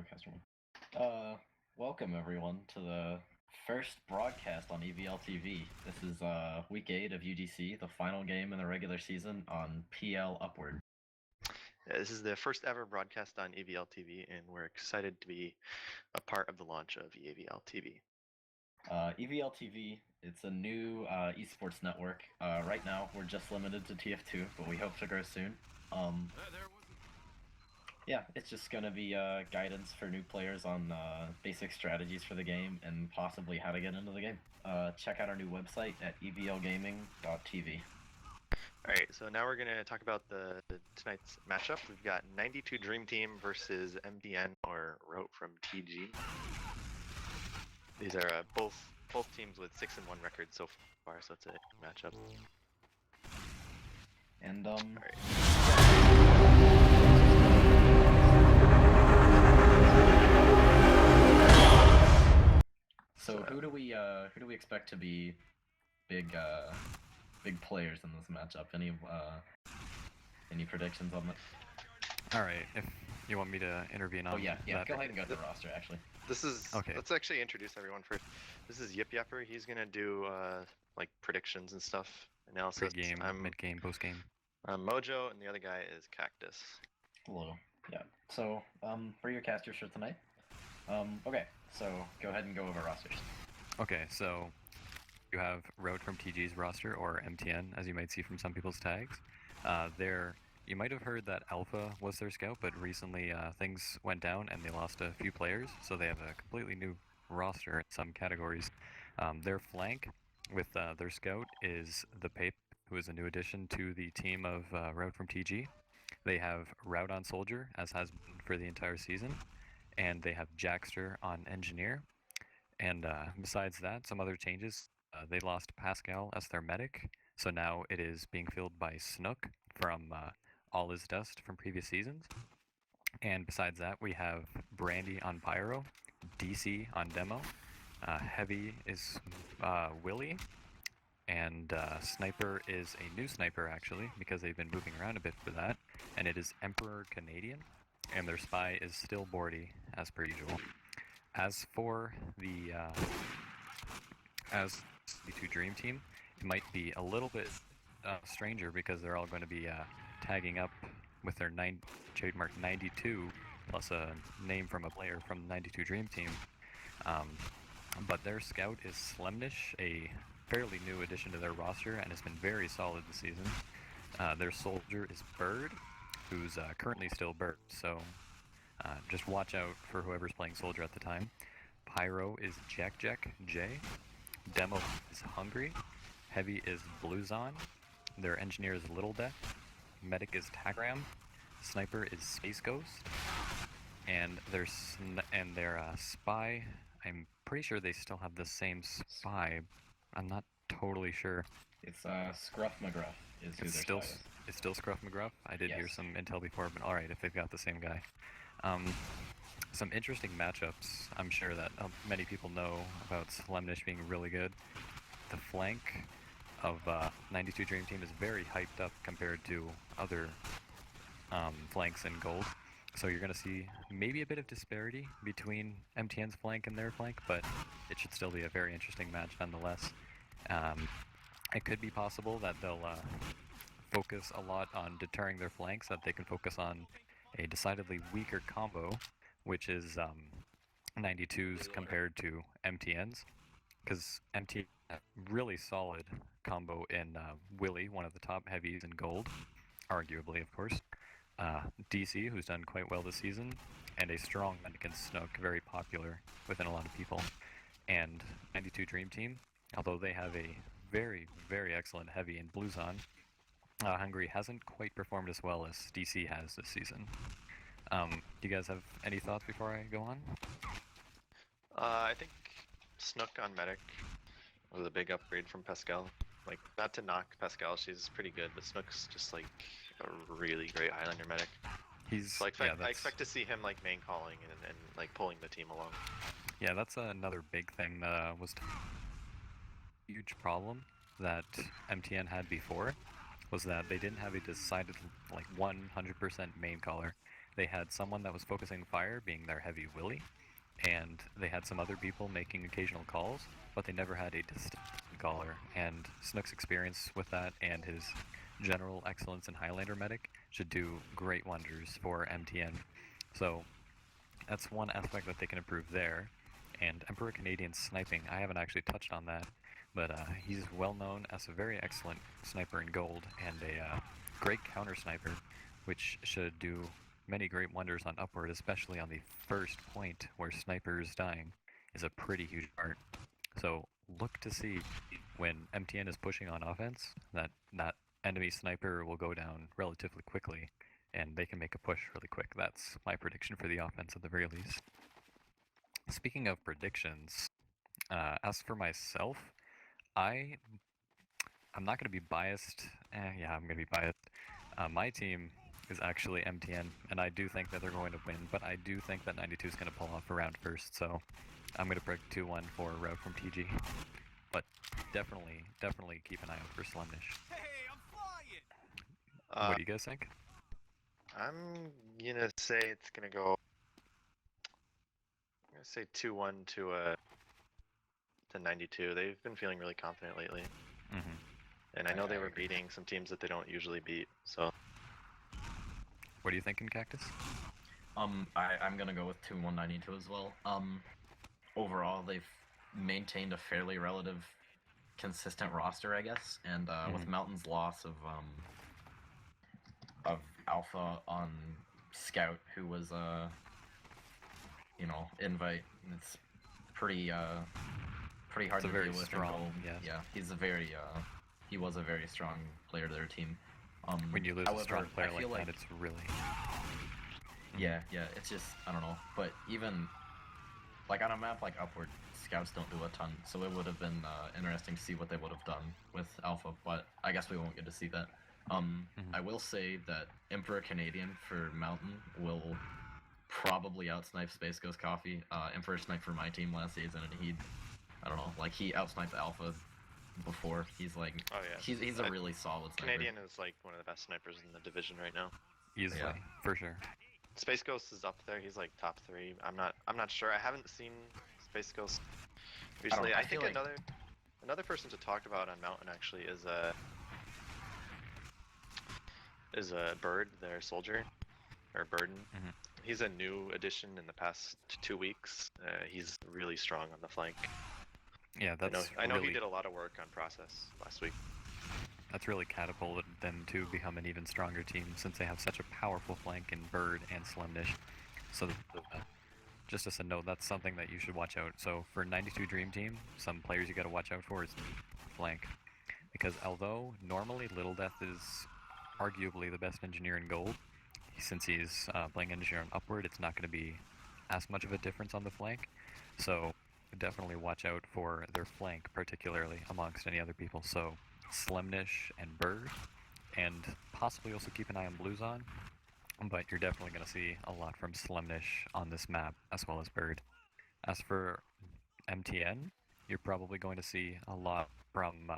Caster one. Welcome everyone to the first broadcast on EVL TV. This is week 8 of UGC, the final game in the regular season on PL Upward. This is the first ever broadcast on EVL TV, and we're excited to be a part of the launch of EVL TV. EVL TV, it's a new esports network. Right now, we're just limited to TF2, but we hope to grow soon. Yeah, it's just going to be guidance for new players on basic strategies for the game and possibly how to get into the game. Check out our new website at evlgaming.tv. Alright, so now we're going to talk about tonight's matchup. We've got 92 Dream Team versus MDN or Rote from TG. These are both teams with 6-1 records so far, so it's a matchup. And Alright. So who do we expect to be big players in this matchup? Any predictions on that? All right, if you want me to intervene on Oh yeah, that. Go ahead and go to the roster actually. This is okay. Let's actually introduce everyone first. This is Yipyapper. He's gonna do like predictions and stuff, analysis. Pre-game, mid-game, post-game. I'm Mojoe, and the other guy is Cactus. Hello. Yeah. So for your casters for tonight. Okay. So go ahead and go over rosters. Okay, so you have Rote from TG's roster, or MTN, as you might see from some people's tags. You might have heard that Alpha was their scout, but recently things went down and they lost a few players, so they have a completely new roster in some categories. Their flank with their scout is the Pape, who is a new addition to the team of Route from TG. They have Route on Soldier, as has been for the entire season, and they have Jackster on Engineer. And besides that, some other changes. They lost Pascal as their medic, so now it is being filled by Snook from All Is Dust from previous seasons. And besides that, we have Brandy on Pyro, DC on Demo, Heavy is Willie, and Sniper is a new sniper actually, because they've been moving around a bit for that, and it is Emperor Canadian, and their spy is still Bordy, as per usual. As for the two Dream Team, it might be a little bit stranger because they're all going to be tagging up with their trademark 92 plus a name from a player from the 92 Dream Team. But their scout is Slemnish, a fairly new addition to their roster and has been very solid this season. Their soldier is Bird, who's currently still Bird, so just watch out for whoever's playing soldier at the time. Pyro is Jack J. Demo is Hungry. Heavy is Bluezon. Their engineer is Little Death. Medic is Tagram. Sniper is Space Ghost. And their spy, I'm pretty sure they still have the same spy. I'm not totally sure. It's Scruff McGruff is who It's still Scruff McGruff? I did hear some intel before, but alright, if they've got the same guy. Some interesting matchups, I'm sure that many people know about Slemnish being really good. The flank of 92 Dream Team is very hyped up compared to other flanks in gold. So you're going to see maybe a bit of disparity between MTN's flank and their flank, but it should still be a very interesting match nonetheless. It could be possible that they'll focus a lot on deterring their flanks, that they can focus on a decidedly weaker combo, which is 92's compared to MTN's, because MTN had a really solid combo in Willie, one of the top heavies in gold, arguably of course, DC, who's done quite well this season, and a strong medic in Snook, very popular within a lot of people. And 92 Dream Team, although they have a very, very excellent heavy in Bluezon, Hungary hasn't quite performed as well as DC has this season. Do you guys have any thoughts before I go on? I think Snook on Medic was a big upgrade from Pascal. Like, not to knock Pascal, she's pretty good, but Snook's just like a really great Highlander medic. He's like, I expect to see him like main calling and like pulling the team along. Yeah, that's another big thing that was a huge problem that MTN had before, was that they didn't have a decided like 100% main caller. They had someone that was focusing fire, being their heavy Willy, and they had some other people making occasional calls, but they never had a distinct caller. And Snook's experience with that and his general excellence in Highlander medic should do great wonders for MTN. So that's one aspect that they can improve there. And Emperor Canadian sniping, I haven't actually touched on that, but he's well known as a very excellent sniper in gold and a great counter sniper, which should do many great wonders on upward, especially on the first point where snipers dying is a pretty huge part. So look to see when MTN is pushing on offense that enemy sniper will go down relatively quickly and they can make a push really quick. That's my prediction for the offense at the very least. Speaking of predictions, as for myself, I'm not going to be biased. Yeah, I'm going to be biased. My team is actually MTN, and I do think that they're going to win, but I do think that 92 is going to pull off a round first, so I'm going to predict 2-1 for Route from TG. But definitely keep an eye out for Slemnish. Hey, I'm flying! What do you guys think? I'm gonna say it's gonna go. I'm gonna say 2-1 to 92. They've been feeling really confident lately, and I know they were beating some teams that they don't usually beat. So, what are you thinking, Cactus? I'm gonna go with 2-1-92 as well. Overall, they've maintained a fairly relative consistent roster, I guess, and with Mountain's loss of Alpha on Scout, who was invite, it's pretty hard to deal with. Strong, yeah, he was a very strong player to their team. When you lose a strong player like that, it's really... Yeah, it's just, I don't know, but even, like, on a map like Upward, Scouts don't do a ton, so it would have been interesting to see what they would have done with Alpha, but I guess we won't get to see that. I will say that Emperor Canadian for Mountain will probably outsnipe Space Ghost Coffee. Emperor sniped for my team last season, and he outsniped Alpha before. He's like, oh yeah, he's a really solid sniper. Canadian is like one of the best snipers in the division right now. Easily, for sure. Space Ghost is up there. He's like top 3. I'm not sure. I haven't seen Space Ghost recently. I think like... another person to talk about on Mountain actually is a Bird, their soldier, or Burden. He's a new addition in the past 2 weeks. He's really strong on the flank. Yeah, that's I know really... he did a lot of work on process last week. That's really catapulted them to become an even stronger team since they have such a powerful flank in Bird and Slemnish. So just as a note, that's something that you should watch out. So for 92 Dream Team, some players you got to watch out for is flank. Because although normally Little Death is arguably the best engineer in gold, since he's playing engineer on Upward, it's not going to be as much of a difference on the flank. So definitely watch out for their flank, particularly amongst any other people. So Slemnish and Bird, and possibly also keep an eye on Bluezon, but you're definitely going to see a lot from Slemnish on this map, as well as Bird. As for MTN, you're probably going to see a lot from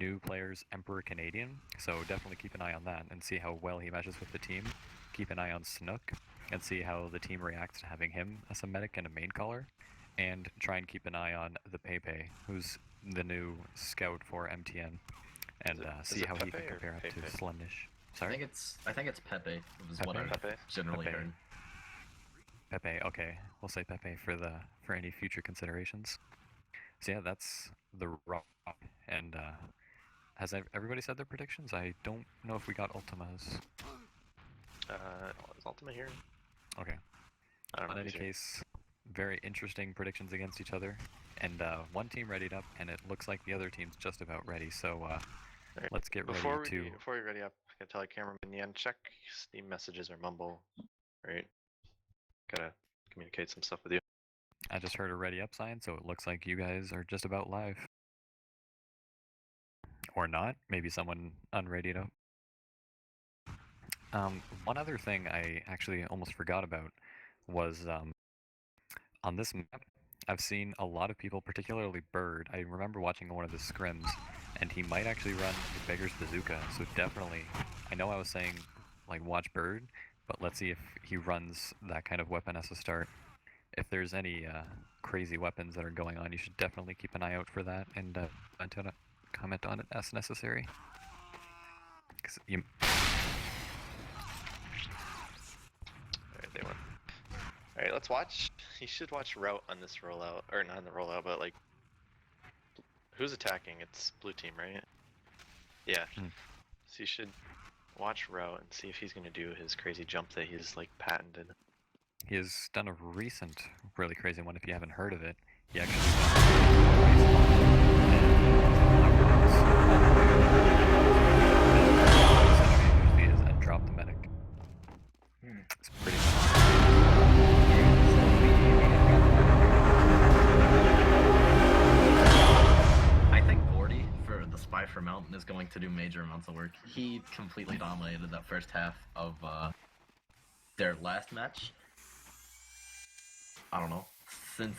new players, Emperor Canadian, so definitely keep an eye on that and see how well he meshes with the team. Keep an eye on Snook and see how the team reacts to having him as a medic and a main caller, and try and keep an eye on the Pepe, who's the new scout for MTN, and see how he can compare up to Slemnish. Sorry? I think it's Pepe. Was what I generally heard. Pepe, okay. We'll say Pepe for any future considerations. So yeah, that's the Rock. And has everybody said their predictions? I don't know if we got Ultima's. Is Ultima here? Okay. I don't know. In any case, very interesting predictions against each other. And one team readied up, and it looks like the other team's just about ready. So right. Let's get Before ready to... Before we ready up, I gotta tell the cameraman, Yan, check Steam messages or Mumble. Right? Gotta communicate some stuff with you. I just heard a ready up sign, so it looks like you guys are just about live. Or not. Maybe someone unreadied up. One other thing I actually almost forgot about was on this map, I've seen a lot of people, particularly Bird. I remember watching one of the scrims, and he might actually run the Beggar's Bazooka, so definitely, I know I was saying, like, watch Bird, but let's see if he runs that kind of weapon as a start. If there's any crazy weapons that are going on, you should definitely keep an eye out for that and comment on it as necessary. 'Cause you... Alright, they won. Alright, let's watch. You should watch route on this rollout, or not on the rollout, but like, who's attacking? It's blue team, right? Yeah. Hmm. So you should watch route and see if he's gonna do his crazy jump that he's like patented. He has done a recent, really crazy one. If you haven't heard of it, he actually and dropped the medic. It's pretty I think Gordy for the Spy for Mountain is going to do major amounts of work. He completely dominated that first half of their last match. I don't know. Since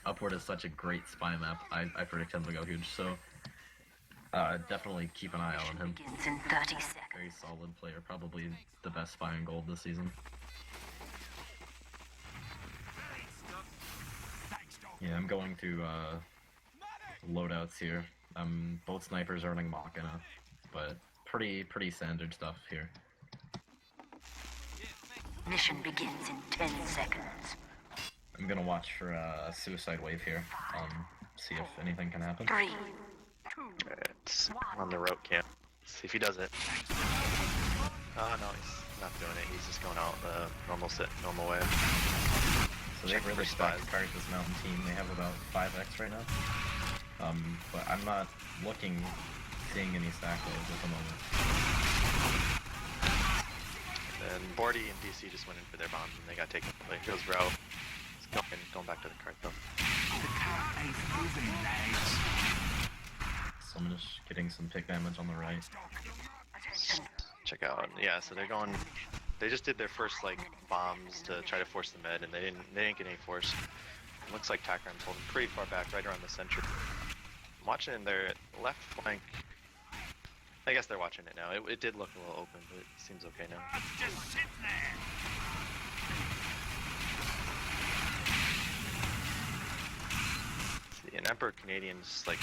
Upward is such a great spy map, I predict him to go huge. So definitely keep an eye out on him. Begins in 30 seconds. Very solid player, probably the best spy in gold this season. Yeah, I'm going through loadouts here. Both snipers are running Machina, but pretty standard stuff here. Mission begins in 10 seconds. I'm gonna watch for a suicide wave here. See if anything can happen. 3, 2, It's on the route camp. See if he does it. Oh no, he's not doing it. He's just going out the normal way. So they've really stacked Cactus Mountain team. They have about 5x right now. But I'm not seeing any stack waves at the moment. And Bordy and DC just went in for their bombs and they got taken. Like goes route. It's going back to the cart though. So I'm just getting some pick damage on the right. Check out. Yeah, so they're going. They just did their first like bombs to try to force the med, and they didn't get any force. It looks like Takram's holding pretty far back, right around the center. I'm watching their left flank. I guess they're watching it now. It did look a little open, but it seems okay now. Just sit there. See, an Emperor Canadian's like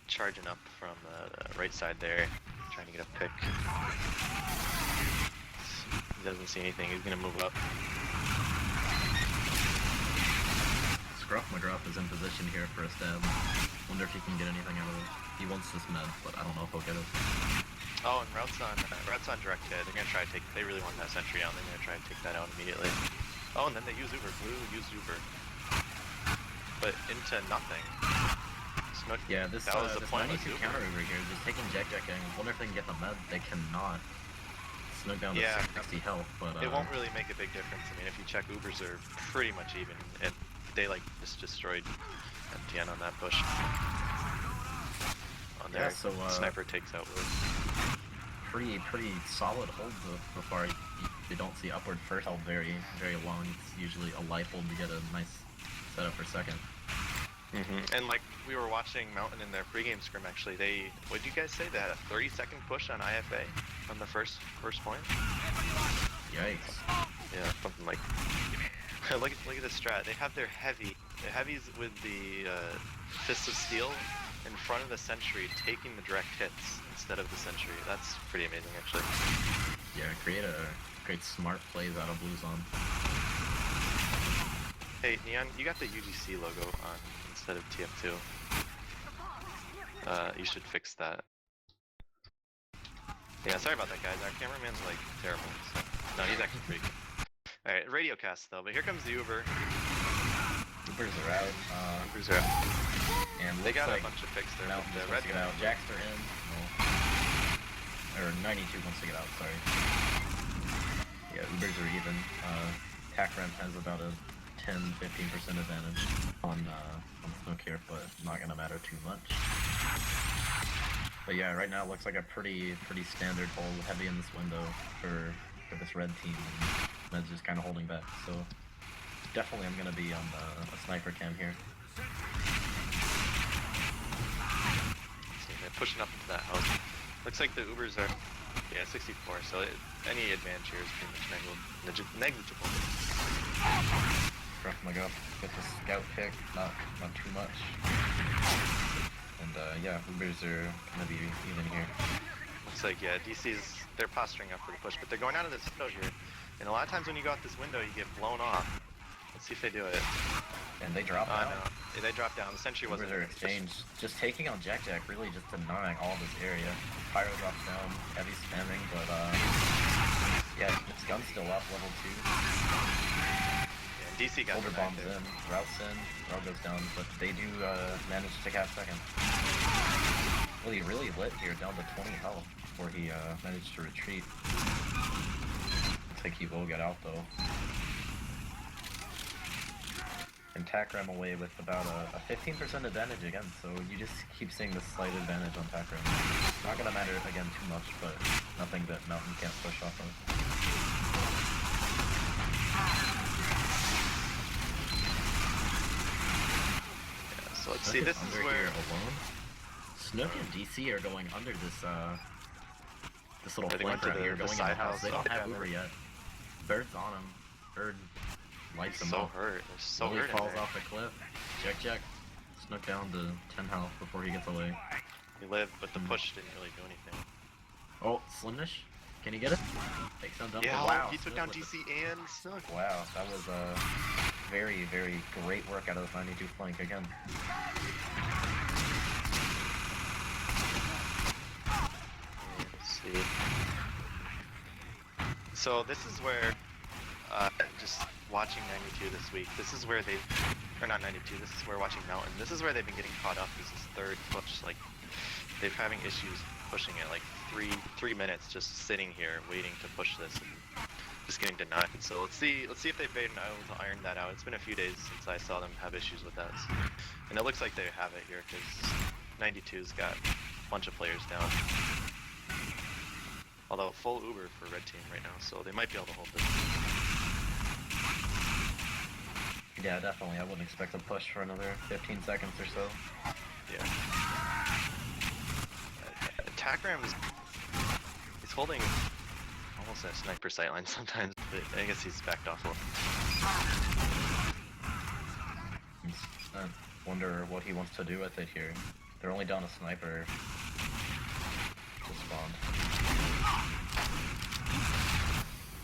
charging up from the right side there, trying to get a pick. He doesn't see anything. He's gonna move up. Scruff McGruff is in position here for a stab. Wonder if he can get anything out of it. He wants this med, but I don't know if he'll get it. Oh, and routes on direct hit. They're gonna try to take. They really want that sentry out. They're gonna try to take that out immediately. Oh, and then they use Uber. Blue used Uber, but into nothing. Snook, Yeah, this that was the this point. 92 counter over here, just taking Jack. Wonder if they can get the med. They cannot. Snug down to Yeah. 60 health, but It won't really make a big difference. I mean, if you check, Ubers are pretty much even, and they like just destroyed MTN on that push. On Yeah, there, so, sniper takes out Blue. pretty solid hold so far. You don't see Upward first held very long. It's usually a life hold to get a nice setup for second. And like we were watching Mountain in their pregame scrim, actually, what did you guys say? They had a 30-second push on IFA on the first point. Yikes. Yeah, something like. look at this strat. They have their heavies with the Fist of Steel in front of the sentry, taking the direct hits instead of the sentry. That's pretty amazing, actually. Yeah, create smart plays out of Blue Zone. Hey, Neon, you got the UGC logo on instead of TF2. You should fix that. Yeah, sorry about that, guys. Our cameraman's like terrible. So. No, he's actually pretty good. Alright, radio cast though, but here comes the Uber. Ubers are out. Ubers are out. And They got looks a bunch of picks there. Mountain But the wants red to get out. Jackster in. Or 92 wants to get out, sorry. Yeah, Ubers are even. Takram has about a 10-15% advantage on Snook here, but not gonna matter too much. But yeah, right now it looks like a pretty standard hold, heavy in this window for this red team, and Med's just kind of holding back. So definitely I'm gonna be on a sniper cam here. So they're pushing up into that house. Looks like the Ubers are Yeah, 64. So any advantage here is pretty much negligible. Rough McGuff with the scout pick, not too much. And yeah, Ubers are gonna be even here. Looks like, yeah, DC's, they're posturing up for the push, but they're going out of this window here. And a lot of times when you go out this window, you get blown off. Let's see if they do it. And they drop down. No. They drop down. The sentry wasn't Ubers are exchanged. Just taking on Jack, really just denying all this area. Pyro drops down, heavy spamming, but yeah, its gun's still up, level 2. Yeah, DC got Shoulder bombs in, routes in, route goes down, but they do manage to cap second. Well, he really lit here, down to 20 health before he managed to retreat. Looks like he will get out though. And Takram away with about a 15% advantage again, so you just keep seeing this slight advantage on Takram. Not gonna matter again too much, but nothing that Mountain can't push off of. Yeah, so let's see, this is under where... here alone. Snook and DC are going under this this little They went flank to right here, the going in side the house. house. They don't Oh, have yeah, Uber yet. Bird's on him. Bird lights him so up. hurt. They're so Willie hurt in falls there. off the cliff. Check. Snook down to 10 health before he gets away. He lived, but the push didn't really do anything. Oh, Slimnish? Can he get it? Takes down Dumper. Yeah, Wow, he took Snook down with DC and Snook. Wow, that was a very, very great work out of the 92 flank again. Let's see. So this is where, just watching 92 this week, this is where they, or not 92, this is where watching Mountain, this is where they've been getting caught up, is this third push, like, they're having issues pushing it, like 3 minutes just sitting here waiting to push this and just getting denied. So let's see if they've been able to iron that out. It's been a few days since I saw them have issues with that. And it looks like they have it here because 92's got a bunch of players down. Although full Uber for red team right now, so they might be able to hold this. Yeah, definitely. I wouldn't expect a push for another 15 seconds or so. Yeah. Takram is he's holding almost a sniper sightline sometimes, but I guess he's backed off a little. I wonder what he wants to do with it here. They're only down a sniper to spawn.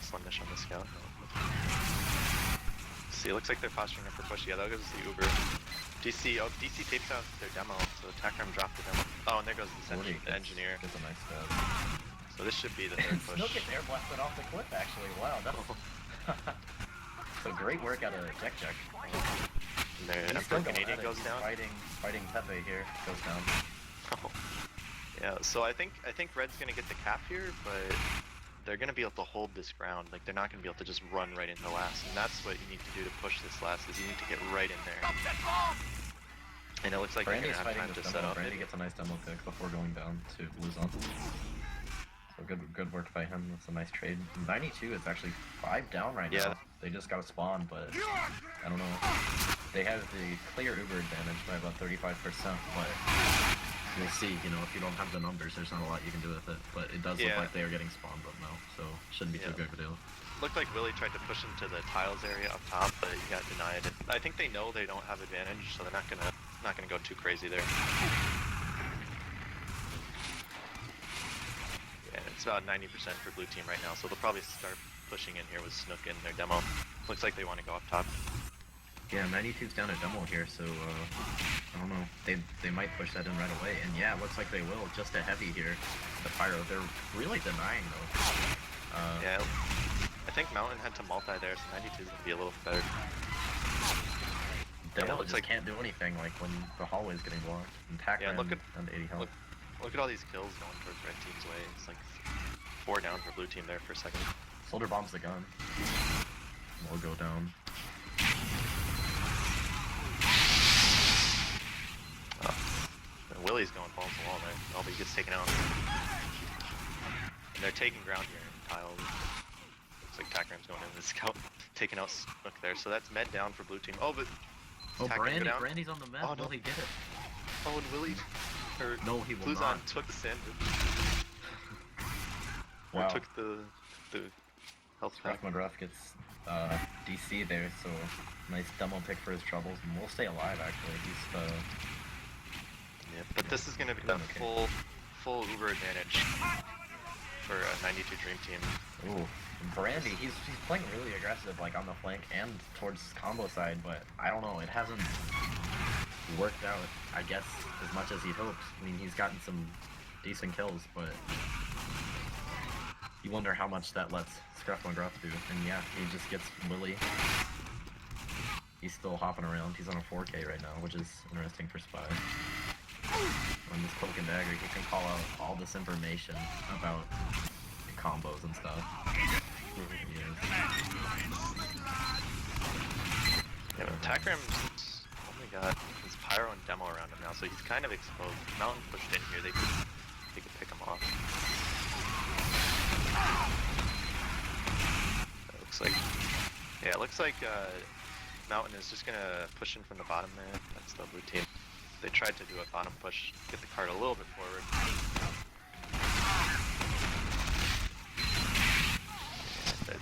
Slimish on the scout. See, it looks like they're posturing up for push. Yeah, that goes the Uber. DC tapes out their demo, so Takram dropped the demo. Oh, and there goes the engineer. That's a nice stab. So this should be the third push. Snook gets air blasted off the cliff, actually. Wow, that was... So great work out of Jack. And their He's Emperor still going Canadian at it. goes He's down. Fighting Pepe here, goes down. Oh. Yeah, so I think Red's gonna get the cap here, but they're gonna be able to hold this ground. Like they're not gonna be able to just run right into last, and that's what you need to do to push this last. Is you need to get right in there. And it looks like Brandy's you're gonna have fighting time this to set demo. up. Brandy gets a nice demo pick before going down to Luzon. So good work by him. That's a nice trade. 92 is actually 5 down right now. They just got a spawn, but I don't know. They have the clear Uber advantage by about 35%, but we'll see. You know, if you don't have the numbers, there's not a lot you can do with it. But it does look like they are getting spawned up now, so shouldn't be too big of a deal. Looked like Willie tried to push into the tiles area up top, but he got denied. I think they know they don't have advantage, so they're not gonna go too crazy there. Yeah, it's about 90% for blue team right now, so they'll probably start pushing in here with Snook in their demo. Looks like they want to go up top. Yeah, 92's down a demo here, so I don't know. They might push that in right away, and yeah, it looks like they will. Just a heavy here. The Pyro, they're really denying though. Yeah, I think Mountain had to multi there, so 92's gonna be a little better. Devil just can't do anything like when the hallway's getting blocked. And Takram look at and 80 health. Look at all these kills going towards red team's way. It's like 4 down for blue team there for a second. Soldier bombs the gun. We'll go down. And Willie's going balls to the wall there. Oh, but he gets taken out. And they're taking ground here in tiles. Looks like Takram's going in the scout, taking out Snook there. So that's med down for blue team. Oh, but Brandy's on the map. Oh, no. Will he get it? Oh, and Willie, or No, he will Luzon not. took the sandwich. Wow. took the health pack. Scruff McGruff gets DC there, so nice demo pick for his troubles, and we'll stay alive actually. He's Yeah, but this is gonna be Doing a okay. full Uber advantage for a 92 Dream Team. ooh. Brandy, he's playing really aggressive, like on the flank and towards combo side, but I don't know, it hasn't worked out, I guess, as much as he'd hoped. I mean, he's gotten some decent kills, but you wonder how much that lets Scruff McGruff do. And yeah, he just gets Willy. He's still hopping around. He's on a 4K right now, which is interesting for Spy. On this Cloak and Dagger, he can call out all this information about combos and stuff. He is. Yeah, but Takram's only got his Pyro and Demo around him now, so he's kind of exposed. Mountain pushed in here, they could pick him off. It looks like Mountain is just gonna push in from the bottom there. That's the blue team. They tried to do a bottom push, get the card a little bit forward.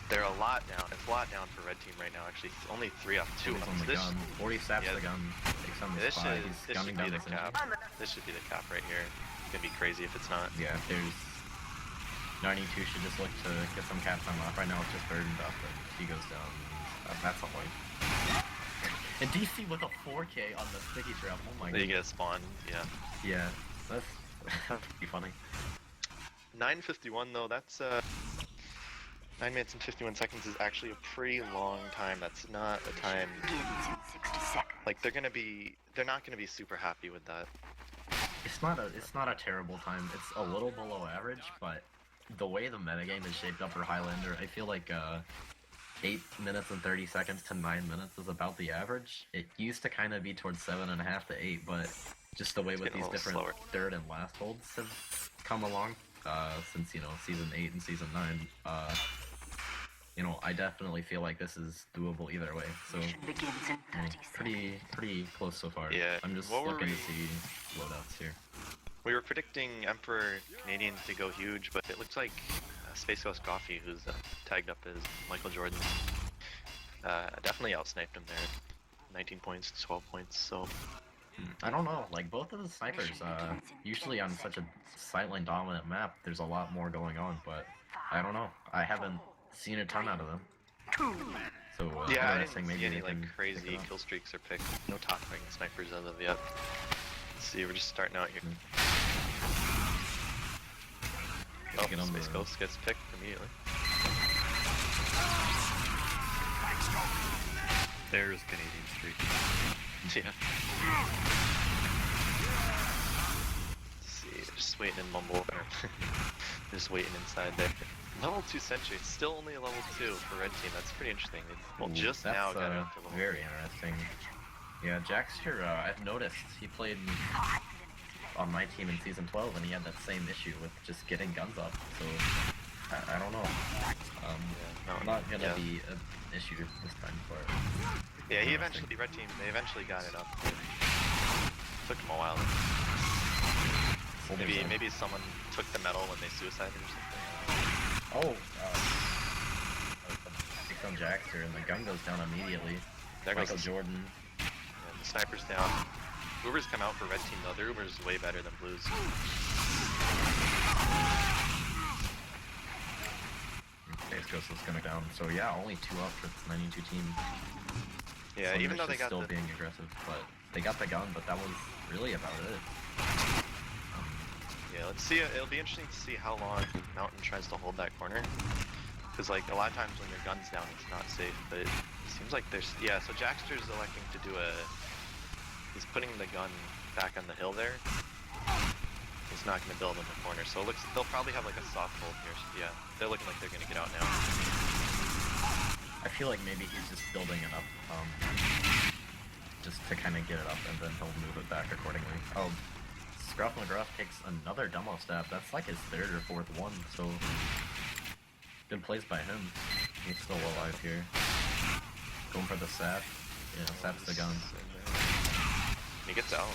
They're a lot down. It's a lot down for red team right now. Actually, only 3 off 2. He's on the gun. 40 saps yeah, the gun. Takes on the This Spy. should, He's this gunning should be down the the cap. This should be the cap right here. It's gonna be crazy if it's not. Yeah, there's 92 should just look to get some caps on off. Right now it's just burdened up, but he goes down. That's a point. And DC with a 4K on the sticky trap. Oh my god. You get spawned, yeah. Yeah, that's pretty funny. 9:51 though, that's 9 minutes and 51 seconds is actually a pretty long time. That's not a time, Begins in 60 seconds. like they're not gonna be super happy with that. It's not a terrible time. It's a little below average, but the way the metagame is shaped up for Highlander, I feel like 8 minutes and 30 seconds to 9 minutes is about the average. It used to kind of be towards 7.5 to 8, but just the way with getting these a little different slower. third and last holds have come along since, you know, season 8 and season 9. You know, I definitely feel like this is doable either way. So Mission begins in 30 seconds. pretty close so far. Yeah, I'm just what were looking to we- see loadouts here. We were predicting Emperor Canadian to go huge, but it looks like Space Ghost Coffee, who's tagged up as Michael Jordan, definitely outsniped him there. 19 points, 12 points, so... I don't know, like both of the snipers, usually on such a sightline dominant map, there's a lot more going on, but I don't know. I haven't seen a ton out of them. So, yeah, I interesting, didn't see maybe any they like can pick crazy it up. kill streaks or pick. No top rank snipers as of yet. Let's see, we're just starting out here. Oh, Get on Space the- Ghost gets picked immediately. There's Canadian Street. Yeah. Let's see, just waiting in Mumble. Just waiting inside there. Level 2 Sentry, it's still only a level 2 for red team. That's pretty interesting. Well, Ooh, just that's, now got it up to level very interesting. Yeah, Jackster, I've noticed, he played on my team in Season 12, and he had that same issue with just getting guns up, so I don't know. Not gonna be an issue this time, but... Yeah, he interesting. eventually, red team, they eventually got it up. Took him a while. Holding on. Maybe someone took the medal when they suicided or something. Oh, takes on Jackster, and the gun goes down immediately. There goes Michael the, Jordan. the sniper's down. Uber's come out for red team though. Their Uber's way better than blues. Space Ghost is gonna down. So yeah, only 2 up for this 92 team. Yeah, even though they got still the being aggressive, but they got the gun, but that was really about it. yeah, let's see. It'll be interesting to see how long Mountain tries to hold that corner. Because like a lot of times when your gun's down, it's not safe. But it seems like there's So Jackster's electing to do He's putting the gun back on the hill there. He's not going to build in the corner, so it looks they'll probably have like a soft hold here. So yeah, they're looking like they're going to get out now. I feel like maybe he's just building it up, just to kind of get it up, and then he'll move it back accordingly. Oh, Scruff McGruff takes another demo stab. That's like his 3rd or 4th one, so good plays by him. He's still alive here. Going for the sap. Yeah, sap's the gun. He gets out.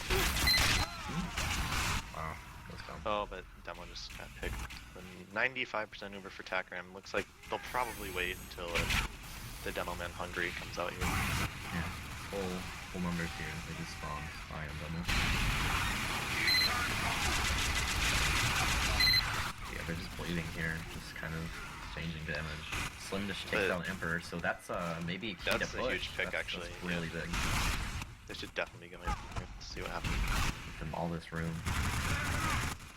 Wow. Goes down. Oh, but Demo just got picked. The 95% Uber for Takram. Looks like they'll probably wait until the Demo Man Hungry comes out here. Yeah. Full numbers here. They just spawned. I am Demo. Yeah, they're just bleeding here. Just kind of changing damage. Slimdish takes down Emperor, so that's maybe key That's to a push. huge pick, That's actually. really big. They should definitely go in. Let's see what happens. Give them all this room.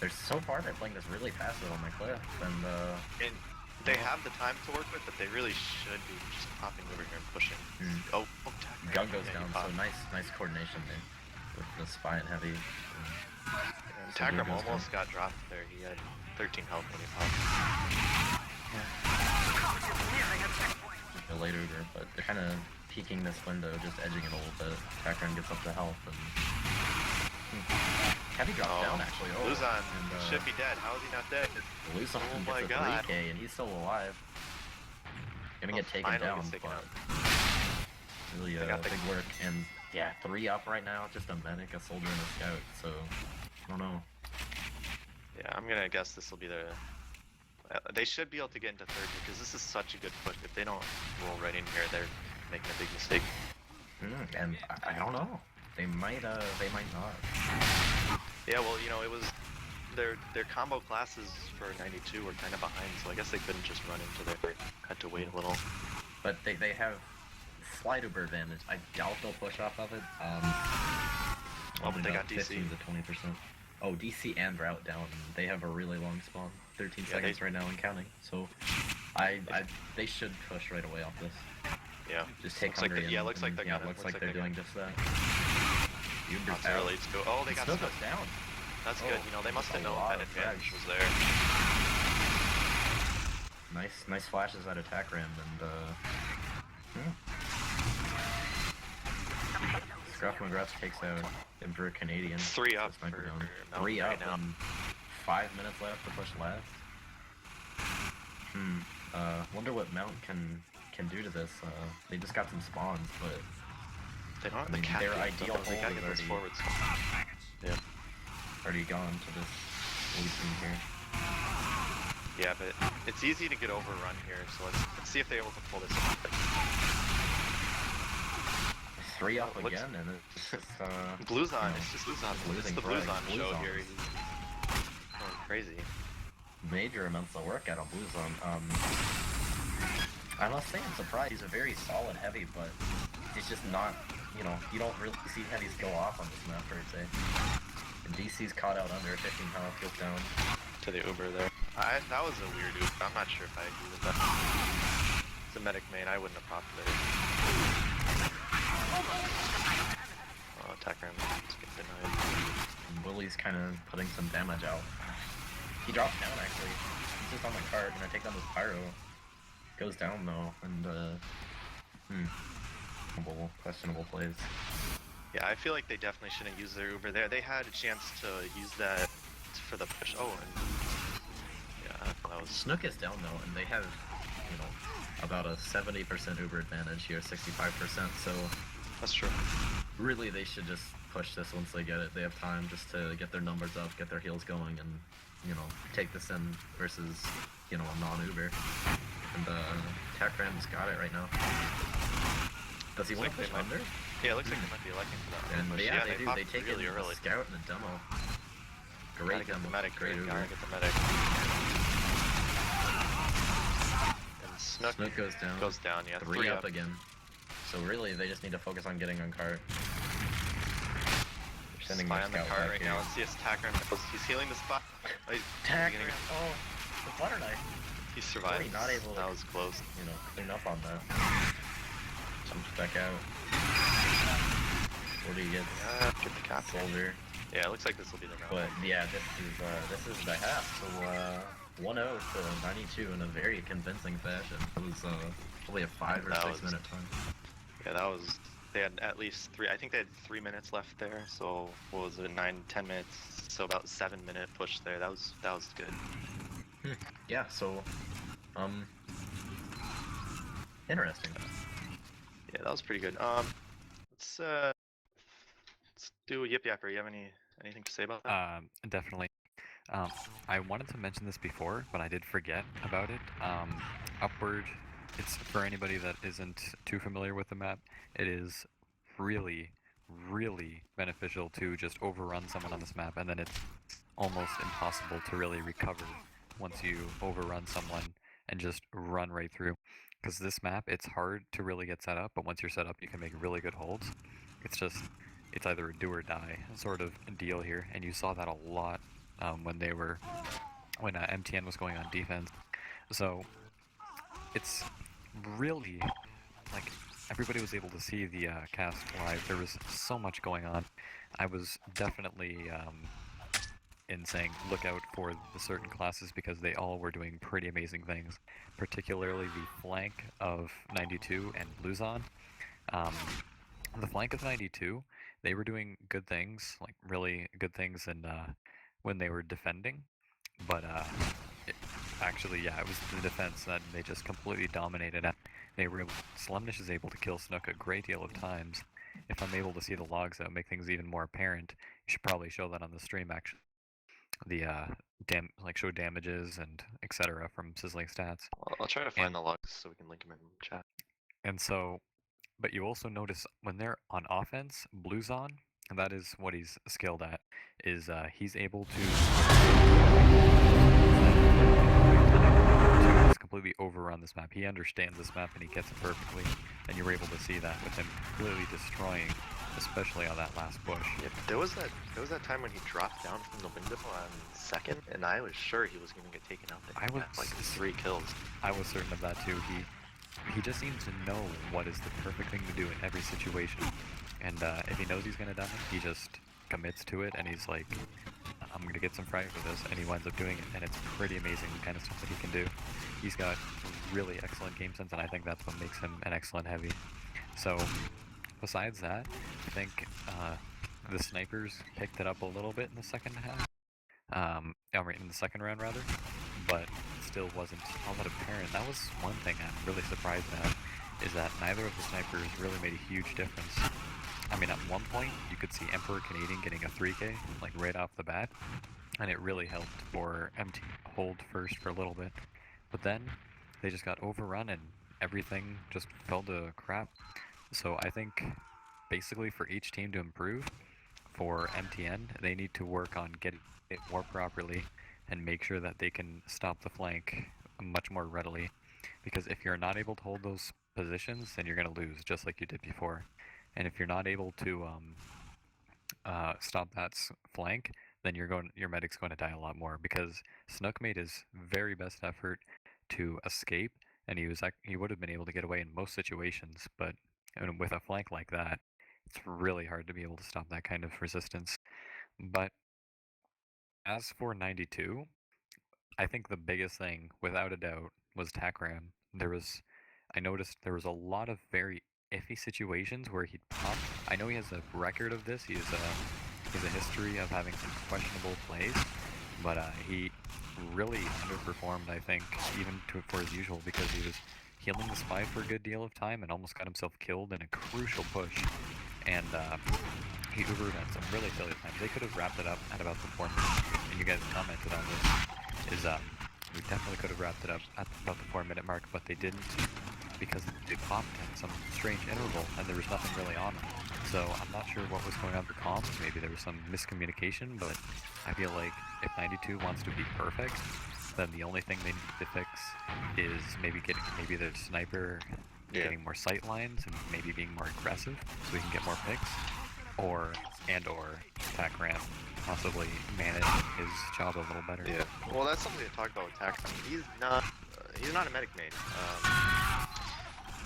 They're so far they're playing this really passive on my cliff, and And they have the time to work with, but they really should be just popping over here and pushing. Oh, Takram. gun goes Yeah, you down. pop. So nice coordination there with the spy and heavy. And So Takram goes almost down. got dropped there. He had 13 health when he popped. A late Uber, but they're kind of peeking this window, just edging it a little bit. Takram gets up to health and heavy drops down actually. Oh, Luzon and, should be dead. How is he not dead? Luzon Oh gets my a God. 3K and he's still alive. Gonna get taken finally down, gets taken but out. really They got the- big work. And yeah, 3 up right now. Just a medic, a soldier, and a scout. So I don't know. Yeah, I'm gonna guess this will be the. They should be able to get into third because this is such a good push. If they don't roll right in here, they're making a big mistake. And I don't know. They might not. Yeah, well, you know, it was their combo classes for 92 were kind of behind, so I guess they couldn't just run into their. Had to wait a little. But they have slight Uber advantage. I doubt they'll push off of it. Oh, but they got 15 DC. to 20%. Oh, DC and route down. They have a really long spawn. 13 Yeah, seconds right now and counting. So they should push right away off this. Yeah. Just take Looks like Hungry they- yeah, and- looks like and- they're yeah, gonna- looks looks like like they're they're doing just that. Uber's Not too out. early to go. Oh, they got Still stuck. goes down. That's Oh, good. You know, they must that's have a known lot that of advantage frags. was there. Nice flashes out of Takram and Scruff McGruff takes out Emperor Canadian. 3 up Sniper for down. Mountain 3 up right now. and 5 minutes left to push last. Wonder what Mount can do to this. They just got some spawns, but They don't have I the mean, cap. their ideal They hold gotta is get those already- forwards. already gone to this lead team here. Yeah, but it's easy to get overrun here, so let's see if they're able to pull this off. 3 up Looks- again, and it's just Bluezon, you know, it's just Bluezon. It's losing the frags. Bluezon show Bluezon. here. He's going crazy. major amounts of work out on Bluezon. I must say I'm surprised. He's a very solid heavy, but it's just not, you know, you don't really see heavies go off on this map per se. And DC's caught out under 15 health, goes down. To the Uber there. That was a weird Uber. I'm not sure if I agree with that. It's a medic main. I wouldn't have popped there. Oh, Takram gets denied. And Willie's kind of putting some damage out. He drops down actually. He's just on the cart, gonna take down this pyro. Goes down though, and questionable plays. Yeah, I feel like they definitely shouldn't use their Uber there. They had a chance to use that for the push. Oh, and yeah, that was. Snook is down though, and they have, you know, about a 70% Uber advantage here, 65%. So That's true. really, they should just push this once they get it. They have time just to get their numbers up, get their heals going, and you know, take this in versus, you know, a non-Uber. And Takram's got it right now. Does he want to push under? Yeah, it looks like they might be electing for that. And push. yeah, they do. popped They take really it early. a scout and a demo. Gotta Great get demo. the medic. Great Uber. Gotta get the medic. And Snook Snook goes down. Yeah, 3 up again. So really, they just need to focus on getting on cart. They're sending Spy their on the scout cart back right here. now. Let's see if Takram knows. He's healing the spot. Oh, he's Takram! getting- Oh, the butter knife. He survived. Really not able to- That was close. You know, clean up on that. Jumps back out. 40 gets Get the cap. soldier. Yeah, it looks like this will be the round. But yeah, this is the half. So 1-0 to 92 in a very convincing fashion. It was probably a 5 or That 6 was- minute time. Yeah, that was. They had at least 3. I think they had 3 minutes left there. So what was it? 9-10 minutes. So about 7-minute push there. That was good. Yeah. So interesting. Yeah, that was pretty good. Let's do Yipyapper. You have anything to say about that? Definitely. I wanted to mention this before, but I did forget about it. Upward, it's for anybody that isn't too familiar with the map, it is really, really beneficial to just overrun someone on this map, and then it's almost impossible to really recover once you overrun someone and just run right through. Because this map, it's hard to really get set up, but once you're set up, you can make really good holds. It's either a do or die sort of deal here, and you saw that a lot when MTN was going on defense. So it's really like everybody was able to see the cast live. There was so much going on. I was definitely in saying look out for the certain classes because they all were doing pretty amazing things, particularly the flank of 92 and Luzon. The flank of 92, they were doing good things, like really good things, and when they were defending, but actually, yeah, it was the defense that they just completely dominated. Slumnish is able to kill Snook a great deal of times. If I'm able to see the logs, that would make things even more apparent. You should probably show that on the stream, actually. The show damages and etc. from Sizzling Stats. I'll try to find the logs so we can link them in chat. And so, but you also notice when they're on offense, Bluezon, and that is what he's skilled at, is he's able to just completely overrun this map. He understands this map and he gets it perfectly, and you were able to see that with him completely destroying, especially on that last push. Yeah, there was that time when he dropped down from the window on second, and I was sure he was gonna get taken out there. I was like 3 kills. I was certain of that too. He just seems to know what is the perfect thing to do in every situation, and if he knows he's gonna die, he just commits to it, and he's like, I'm gonna get some frag for this, and he winds up doing it, and it's pretty amazing the kind of stuff that he can do. He's got really excellent game sense, and I think that's what makes him an excellent heavy. So, besides that, I think the snipers picked it up a little bit in the second half. In the second round rather, but still wasn't all that apparent. That was one thing I'm really surprised at, is that neither of the snipers really made a huge difference. I mean, at one point, you could see Emperor Canadian getting a 3K, like right off the bat, and it really helped for MT hold first for a little bit. But then, they just got overrun and everything just fell to crap. So I think, basically for each team to improve, for MTN, they need to work on getting it more properly and make sure that they can stop the flank much more readily. Because if you're not able to hold those positions, then you're going to lose, just like you did before. And if you're not able to stop that flank, then your medic's going to die a lot more. Because Snook made his very best effort to escape, and he would have been able to get away in most situations. But with a flank like that, it's really hard to be able to stop that kind of resistance. But as for 92, I think the biggest thing, without a doubt, was Takram. I noticed there was a lot of very iffy situations where he'd pop. I know he has a record of this. He has a history of having some questionable plays, but he really underperformed, I think, even for his usual, because he was healing the spy for a good deal of time and almost got himself killed in a crucial push. And he Ubered at some really silly times. They could have wrapped it up at about the 4 minutes, and you guys commented on this, we definitely could have wrapped it up at about the 4-minute mark, but they didn't, because they popped at some strange interval, and there was nothing really on them. So I'm not sure what was going on for comms. Maybe there was some miscommunication, but I feel like if 92 wants to be perfect, then the only thing they need to fix is maybe their sniper getting more sight lines and maybe being more aggressive so we can get more picks, or Takram possibly manage his job a little better. Yeah. Well, that's something to talk about with Takram. He's not a medic main.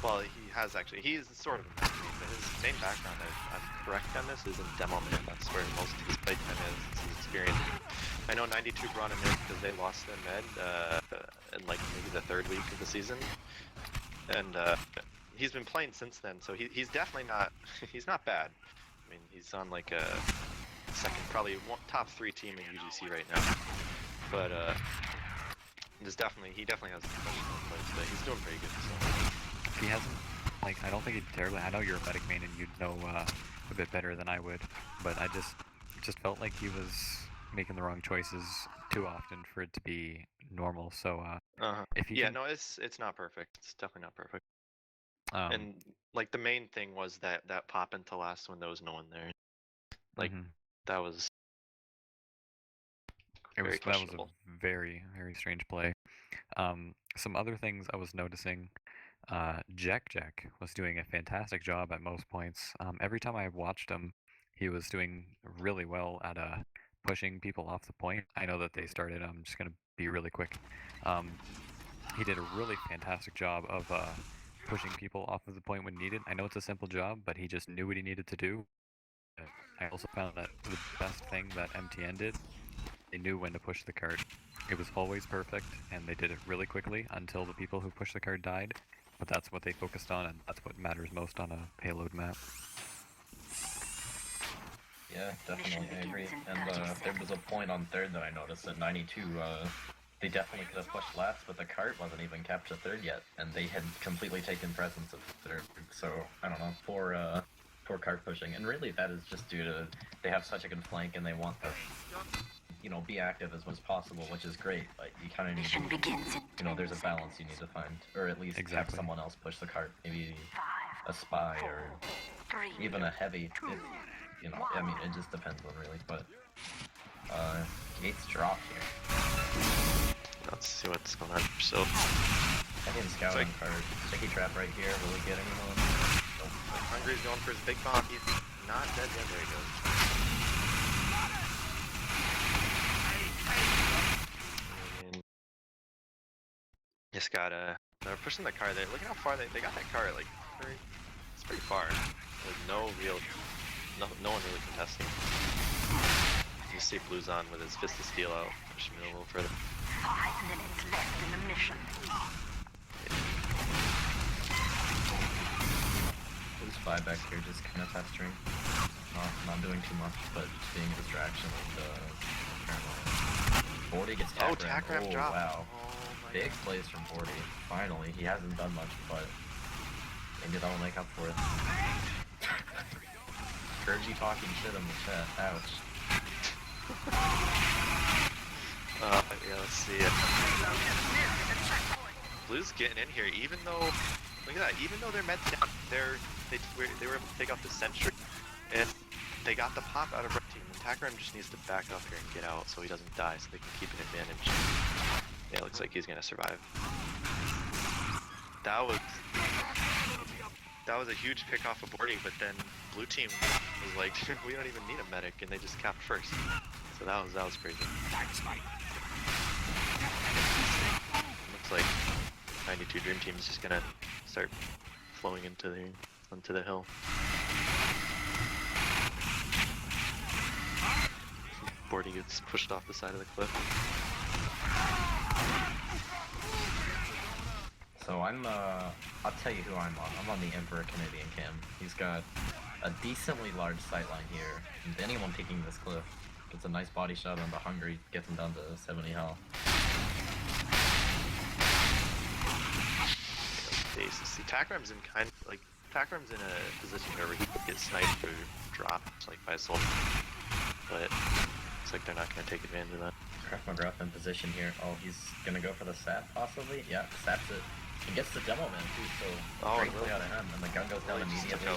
Well, he's sort of a medic main, but his main background, if I'm correct on this, is in demo mid. That's where most of his playtime is, his experience. I know 92 brought him in because they lost their med in like maybe the 3rd week of the season, and he's been playing since then. So he's definitely he's not bad. I mean, he's on like a probably top 3 team in UGC right now. But he definitely has some questionable plays, but he's doing pretty good. So. He hasn't, I don't think he'd terribly. I know you're a medic main and you'd know a bit better than I would, but I just felt like he was making the wrong choices too often for it to be normal. So if you Yeah, can, no, it's not perfect. It's definitely not perfect. um, And like the main thing was that pop into last when there was no one there. Like mhm. that was That very was questionable. a very strange play. Some other things I was noticing. Jack was doing a fantastic job at most points. Every time I watched him, he was doing really well at pushing people off the point. I know that they started. I'm just gonna be really quick. Um, he did a really fantastic job of pushing people off of the point when needed. I know it's a simple job, but he just knew what he needed to do. I also found that the best thing that MTN did, they knew when to push the cart. It was always perfect, and they did it really quickly until the people who pushed the cart died. But that's what they focused on, and that's what matters most on a payload map. Yeah, definitely, I agree. And there was a point on third that I noticed at 92, they definitely could have pushed last, but the cart wasn't even capped to third yet, and they had completely taken presence of third. So, I don't know, poor cart pushing. And really that is just due to, they have such a good flank and they want to, you know, be active as much as possible, which is great, but you kind of need Mission to, begins in you know, 10 there's a balance you seconds. need to find, or at least have Exactly. someone else push the cart, maybe 5, a spy or 4, 3, even a heavy. You know, I mean, it just depends on really, but gates drop here. Let's see what's going on. So Second scout Like- on card. Sticky trap right here. Will he get anyone? Nope. Hungry's going for his big bomb. He's not dead yet. There he goes. And just gotta. They're pushing the car there. Look at how far they got that car. Like, it's pretty far. With no one really contesting. You see Blue's on with his fist of steel out, pushing it a little further. 5 minutes left in the mission. Who's spy back here? Just kind of pestering. Not doing too much, but just being a distraction and 40 gets tack Tack ram Oh drop. wow. Oh my Big God. plays from 40. Finally, he hasn't done much, but maybe that'll make up for it. Kurgi talking shit in the chat. Ouch. Yeah, let's see it. Blue's getting in here, even though, look at that, even though they're meds down, they were able to take out the sentry, and they got the pop out of red team. And Takram just needs to back up here and get out so he doesn't die, so they can keep an advantage. Yeah, it looks like he's gonna survive. That was a huge pick off of boarding, but then blue team was like, we don't even need a medic, and they just capped first. So that was crazy. Looks like 92 Dream Team is just gonna start flowing into the hill. Bordy gets pushed off the side of the cliff. So I'll tell you who I'm on. I'm on the Emperor Canadian cam. He's got a decently large sightline here, and anyone taking this cliff gets a nice body shot on the Hungry, gets him down to 70 health. See, Takram's in Takram's in a position where he could get sniped or dropped like by a soldier, but looks like they're not gonna take advantage of that. Craft McGruff in position here. Oh, he's gonna go for the sap possibly? Yeah, saps it. He gets the demo man too, so great play out of him, and the gun goes down immediately.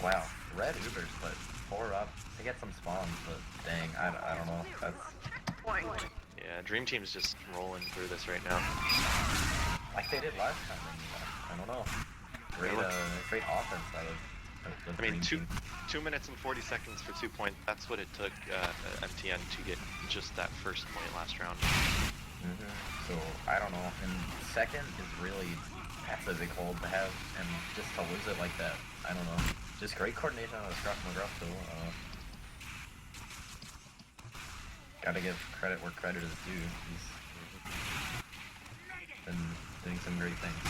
Wow, red Ubers, but 4 up to get some spawns, but dang, I don't know. That's Yeah, Dream Team's just rolling through this right now. like they did last time. And, I don't know. Great offense out of the I mean, Dream Team. 2 minutes and 40 seconds for 2 points. That's what it took MTN to get just that first point last round. So I don't know. And second is really, that's a big hold to have, and just to lose it like that, I don't know. Just great coordination on Scruff McGruff though. Gotta give credit where credit is due. He's been doing some great things.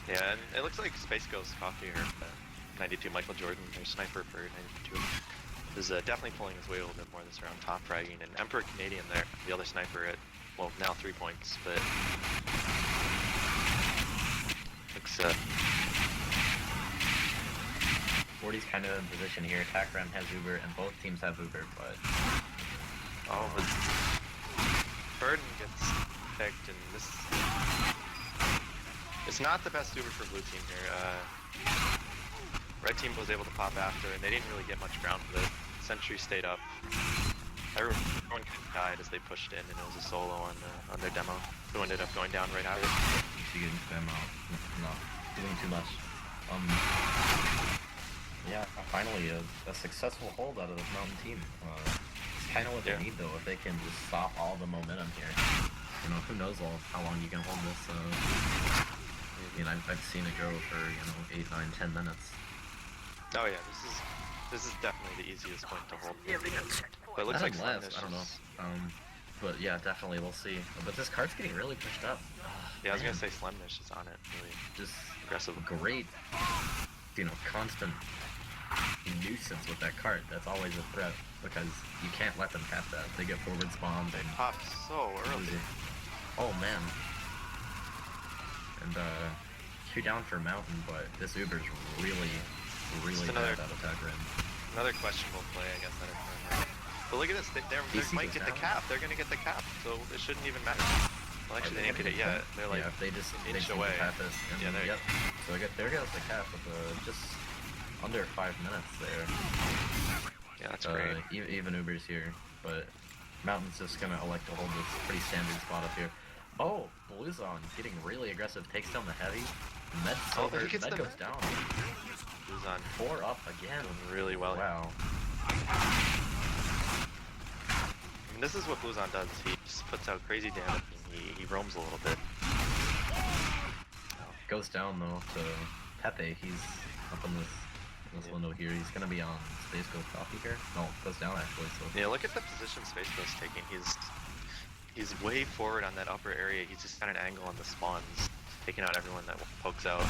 Yeah, and it looks like Space Ghost Coffee or 92 Michael Jordan, their sniper for 92, is definitely pulling his weight a little bit more this round, top fragging, and Emperor Canadian there, the other sniper at, well, now 3 points, but looks 40's kind of in position here. Takram has Uber, and both teams have Uber, but Oh, but Burden gets picked, and this... It's not the best Uber for blue team here. Red team was able to pop after, and they didn't really get much ground with it. Sentry stayed up. Everyone died as they pushed in, and it was a solo on their demo, who ended up going down right after. He's getting spam out. No, doing too much. Yeah, finally a successful hold out of the mountain team. It's kind of what they need though, if they can just stop all the momentum here. You know, who knows how long you can hold this. I mean, I've seen it go for, you know, 8, 9, 10 minutes. Oh yeah, this is definitely the easiest point to hold. But it looks like less, I don't know. But yeah, definitely we'll see. But this card's getting really pushed up. Yeah, I was gonna say Slemnish is on it. Really, just aggressive. Great, you know, constant nuisance with that card. That's always a threat because you can't let them have that. They get forward spawned and pop so early. Oh man. And 2 down for Mountain, but this Uber's really bad at attack range. Another questionable play, I guess. But look at this, they might get the cap. They're gonna get the cap, so it shouldn't even matter. Well, actually, they didn't get it yet. They're like, yeah, they just inched away. Yeah, there. Yep. So there goes the cap with just under 5 minutes there. Yeah, that's great. Even Uber's here, but Mountain's just gonna elect to hold this pretty standard spot up here. Oh, Bluezon getting really aggressive, takes down the heavy. Med goes down. Bluezon 4 up again. Doing really well. Wow. I mean, this is what Bluezon does. He just puts out crazy damage and he roams a little bit. Goes down though to Pepe. He's up in this window here. He's gonna be on Space Ghost copy here. No, goes down actually. So yeah, look at the position Space Ghost's taking. He's way forward on that upper area. He's just at an angle on the spawns, taking out everyone that pokes out.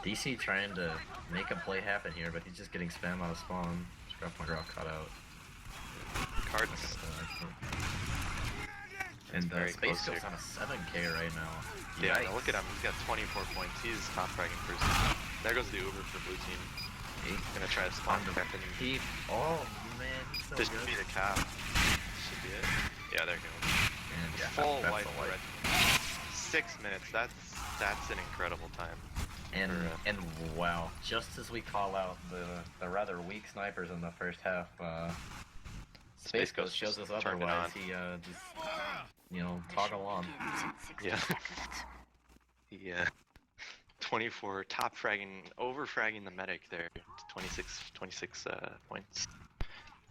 DC trying to make a play happen here, but he's just getting spam out of spawn. Scruff McGraw cut out. Cards. And Space Ghost's on a 7k right now. Yeah, now look at him. He's got 24 points. He's top fragging first. There goes the Uber for blue team. He's gonna try to spawn the weapon. Oh man, he's so this good. should be the cap. Should be it. Yeah, there you go. And yeah, full life for red. 6 minutes. That's an incredible time. And wow, just as we call out the rather weak snipers in the first half, Space Ghost shows us otherwise. He just, you know, toggle on. Yeah. Yeah. 24 top fragging, over fragging the medic there. 26 points. Let's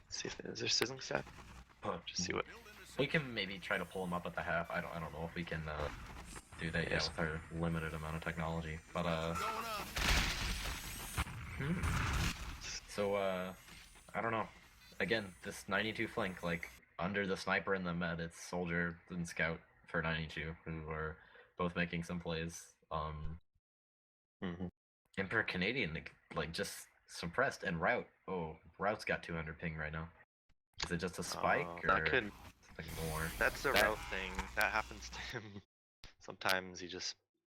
see if is there sizzling stat? Just see what. We can maybe try to pull him up at the half. I don't know if we can do that yet with our limited amount of technology. But So I don't know. Again, this 92 flank, like under the sniper and the med, it's Soldier and Scout for 92, who are both making some plays. Emperor Canadian, like just suppressed, and Route. Oh, Route's got 200 ping right now. Is it just a spike or something more? That's the Route thing. That happens to him. Sometimes he just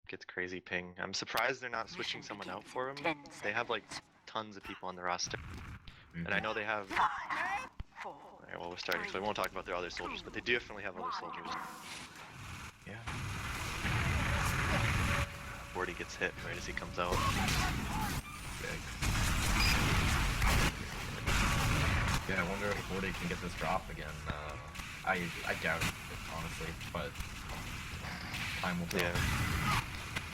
gets crazy ping. I'm surprised they're not switching someone out for him. They have like tons of people on the roster. And I know they have... Alright, well we're starting, so we won't talk about their other soldiers, but they definitely have other soldiers. Yeah. Bordy gets hit right as he comes out. Yeah, I wonder if Bordy can get this drop again. I doubt it, honestly, but time will tell. Yeah.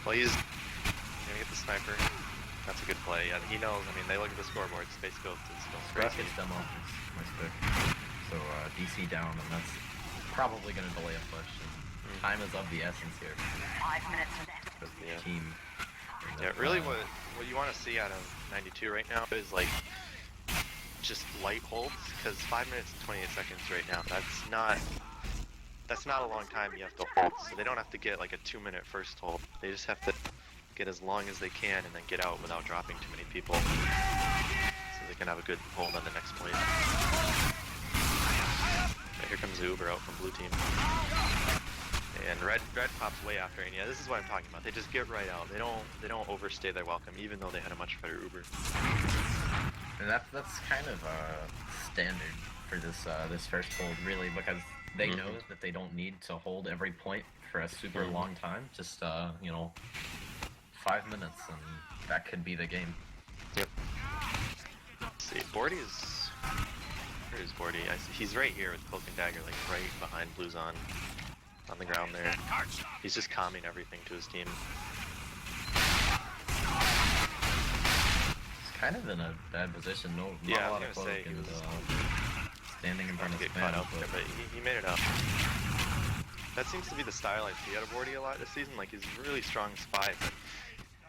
Well, he's gonna get the sniper. That's a good play. Yeah, he knows. I mean, they look at the scoreboard. Space Ghost is going crazy. Gets demo. Nice pick. So DC down, and that's probably going to delay a push. Time is of the essence here. 5 minutes left. The team. Yeah, really, what you want to see out of 92 right now is like just light holds, because 5 minutes and 28 seconds right now. That's not a long time you have to hold. So they don't have to get like a 2-minute first hold. They just have to get as long as they can and then get out without dropping too many people, so they can have a good hold on the next point. Okay, here comes the Uber out from blue team, and red pops way after. And yeah, this is what I'm talking about. They just get right out. They don't overstay their welcome, even though they had a much better Uber. And that's kind of standard for this first hold, really, because they know that they don't need to hold every point for a super long time. Just 5 minutes, and that could be the game. Yep. Let's see, Bordy's... Where is Bordy? He's right here with Cloak and Dagger, like right behind Blues on the ground there. He's just calming everything to his team. He's kind of in a bad position. Not Yeah, a I lot was of gonna say, Cloak he and was standing in front trying of to his get caught man, out there, but he made it out. That seems to be the style I see out of Bordy a lot this season. Like, he's a really strong spy, but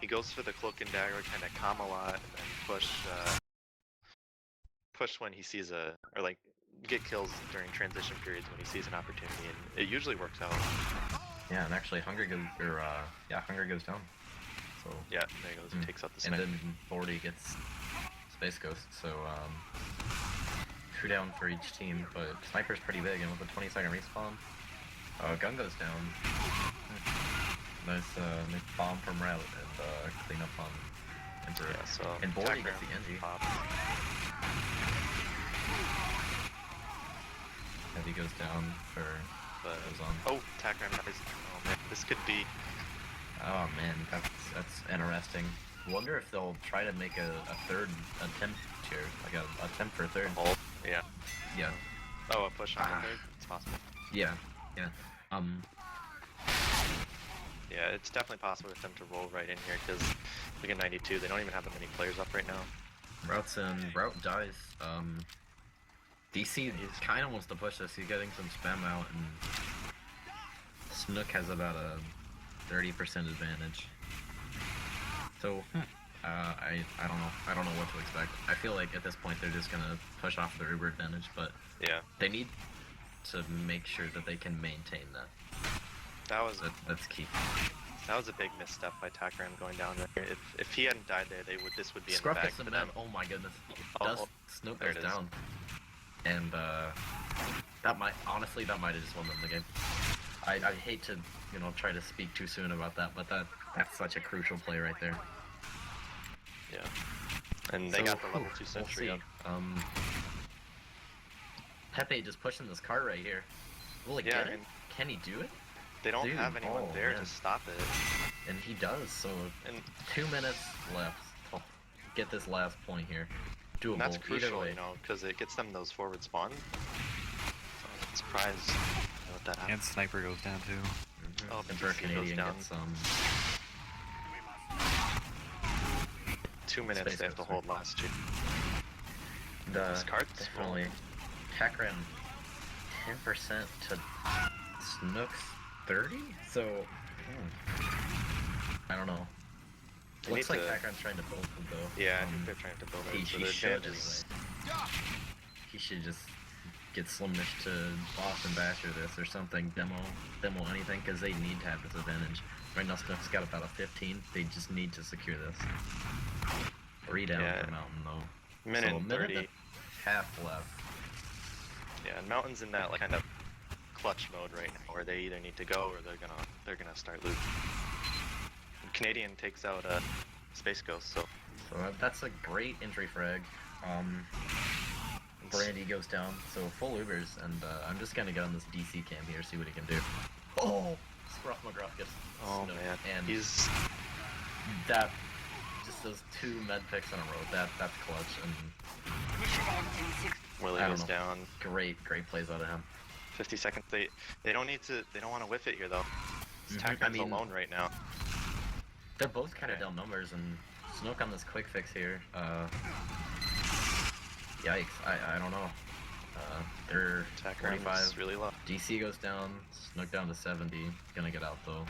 he goes for the Cloak and Dagger, kind of calm a lot, and then push when he sees or like get kills during transition periods when he sees an opportunity, and it usually works out. Yeah, and actually Hunger goes down. So Yeah, there he goes, takes out the and sniper. then Bordy gets Space Ghost. So 2 down for each team, but Sniper's pretty big, and with a 20-second respawn, gun goes down. Nice bomb from Route and clean up on Emperor. Yeah, so and Bordy gets Tackram the NG. pop. Heavy goes down for But goes on. oh, Tackram dies. Oh man, this could be. Oh man, that's interesting. Wonder if they'll try to make a third attempt here, like a attempt for a third. Hold. Yeah. Yeah, Oh, a push on the third. It's possible. yeah. Yeah, it's definitely possible for them to roll right in here because look at 92. They don't even have that many players up right now. Route dies. DC kind of wants to push this. He's getting some spam out, and Snook has about a 30% advantage. So I don't know. I don't know what to expect. I feel like at this point they're just gonna push off their Uber advantage, but Yeah, they need to make sure that they can maintain that. That's key. that was a big misstep by Tackram going down there. If he hadn't died there, this would be in the Scruff bag gets for the them. man. Oh my goodness. Oh, Snook there goes it is. down. And that might have just won them the game. I hate to try to speak too soon about that, but that's such a crucial play right there. Yeah, and they So, got the level 2 we'll sentry see. up. Pepe just pushing this car right here. Will he Yeah, get it? and Can he do it? they don't Dude, have anyone oh, there man. to stop it. And he does. So And 2 minutes left to get this last point here. Doable. And that's Either crucial, way. because it gets them those forward spawns. So I'm surprised what that happened. And Sniper goes down too. Oh, Emperor BTC goes Canadian down. gets 2 minutes Space they have to Ghost, hold last two. This card's definitely. Tackram 10% to Snook's 30. So I don't know. They Looks need like to- Tackram's trying to build it though. Yeah, I think they're trying to build it. So He the should advantage is anyway. He should just get Slimnish to Boston Basher this or something, demo anything, because they need to have this advantage. Right now Snook's got about a 15. They just need to secure this. 3 down Yeah. for Mountain though. minute So a and minute 30. and half left. Yeah, and Mountain's in that like kind of clutch mode right now, where they either need to go or they're gonna start losing. And Canadian takes out a Space Ghost, so So that's a great entry frag. Brandy goes down, so full Ubers, and I'm just gonna get on this DC cam here, see what he can do. Oh! Scruff McGruff gets oh snooked, man, and he's that just those 2 med picks in a row. That's clutch, and Mission ends in 6. Willie I don't goes know. down. great plays out of him. 50 seconds. They don't need to. They don't want to whiff it here though. Mhm, Tackram's I mean- alone right now. They're both kind of Okay. down numbers, and Snook on this quick fix here. Yikes! I don't know. They're Tackram 45. is really low. DC goes down, Snook down to 70. Gonna get out though.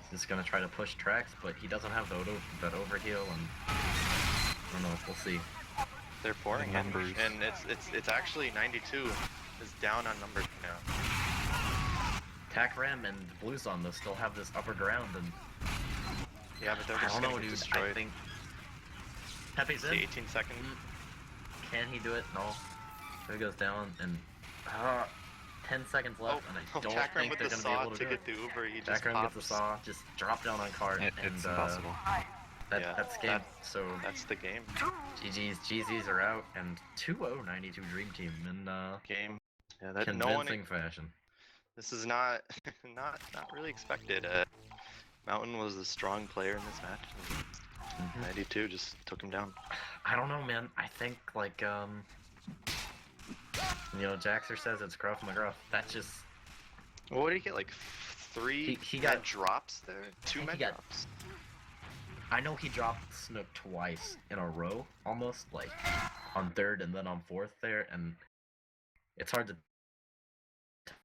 He's just gonna try to push tracks, but he doesn't have that overheal, and I don't know. We'll see. They're pouring numbers. numbers, and it's actually 92 is down on numbers now. Tackram and Bluezon though still have this upper ground, and Yeah, but they're I just don't gonna know, get dude. destroyed. I think Pepe's The in. 18 seconds. Can he do it? No. So he goes down, and 10 seconds left, and I don't Tackram think with they're the gonna be saw able to to do get it. the Uber. He just Tackram gets pops. the saw, just drop down on cart, It's and impossible. Yeah, That's game. So That's the game. GG's are out, and 2-0 92 Dream Team in Game. Yeah, that no one. convincing fashion. This is not not really expected. Mountain was a strong player in this match. And Mhm. 92 just took him down. I don't know, man. I think like Jaxer says it's Gruff McGruff. That's just Well, what did he get? Like three He med got- drops there? Two he med got- drops. I know he dropped Snook twice in a row, almost like on third and then on fourth there, and it's hard to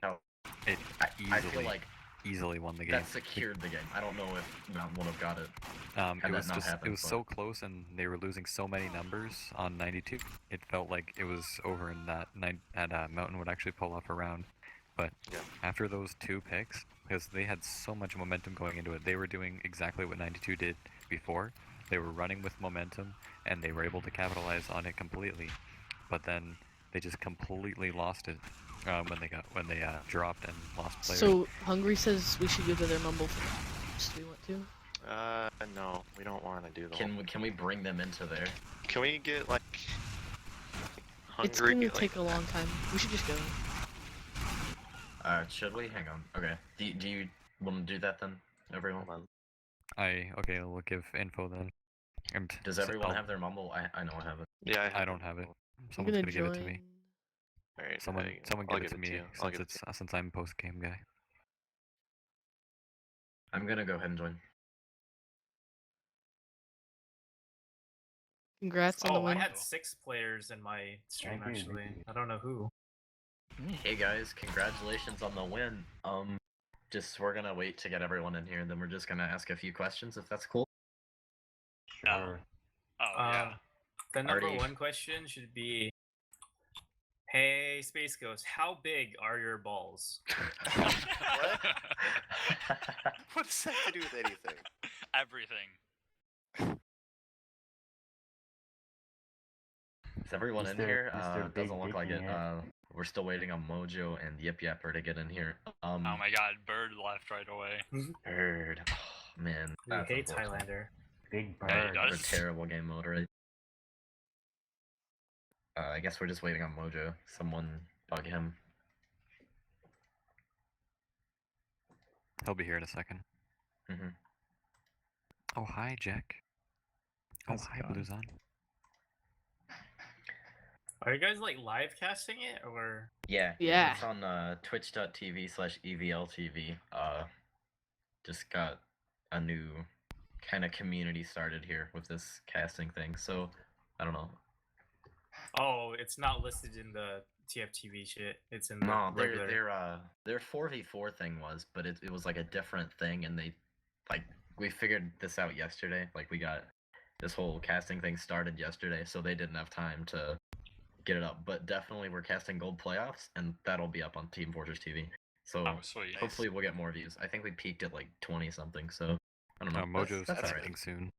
tell. It I feel like easily won the game. that secured the game. I don't know if Mountain would have got it. It that was not just happened, it was but- so close, and they were losing so many numbers on 92. It felt like it was over, and that Mountain would actually pull off a round. But Yeah. after those two picks, because they had so much momentum going into it, they were doing exactly what 92 did before. They were running with momentum, and they were able to capitalize on it completely. But then they just completely lost it when they dropped and lost players. So Hungry says we should go to their mumble for do we want to? No, we don't want to do the. Can we bring them into there? Can we get like It's hungry? gonna Like, take a long time. We should just go. Should we? Hang on. Okay. Do you want to do that then, everyone? hold on. Okay, we'll give info then. And Does so everyone I'll- have their mumble? I know I have it. Yeah, I don't have it. I'm Someone's gonna gonna give join. it to me. All right, Someone I'll give it to me you. I'll give it to since I'm post game guy. I'm gonna go ahead and join. Congrats on the Oh, I win. had 6 players in my stream Thank you, actually. thank you. I don't know who. Hey guys, congratulations on the win. Just we're gonna wait to get everyone in here, and then we're just gonna ask a few questions if that's cool. Sure. Oh yeah. The number Already- 1 question should be, hey Space Ghost, how big are your balls? What? What does that have to do with anything? Everything. Is everyone in Mr. here? Mr. Doesn't Big look like Dick it. in here. We're still waiting on Mojoe and Yipyapper to get in here. Oh my god, Bird left right away. Heard. Oh, man. We that's hate unfortunate. Highlander. Big Yeah, he bird. does. We're terrible game mode, right? I guess we're just waiting on Mojoe. Someone bug him. He'll be here in a second. hmm Oh hi Jack. Oh How's it hi going? Bluezon. Are you guys like live casting it or? Yeah. Yeah. It's on twitch.tv/EVLTV. Just got a new kind of community started here with this casting thing. So, I don't know. Oh, it's not listed in the TFTV shit. It's in the No, regular. their 4v4 thing was, but it was like a different thing, and we figured this out yesterday. Like we got this whole casting thing started yesterday, so they didn't have time to get it up. But definitely we're casting gold playoffs, and that'll be up on Team Fortress TV. So Oh sweet. hopefully we'll get more views. I think we peaked at like 20 something. So I don't know. Mojo's that's starting alright. soon.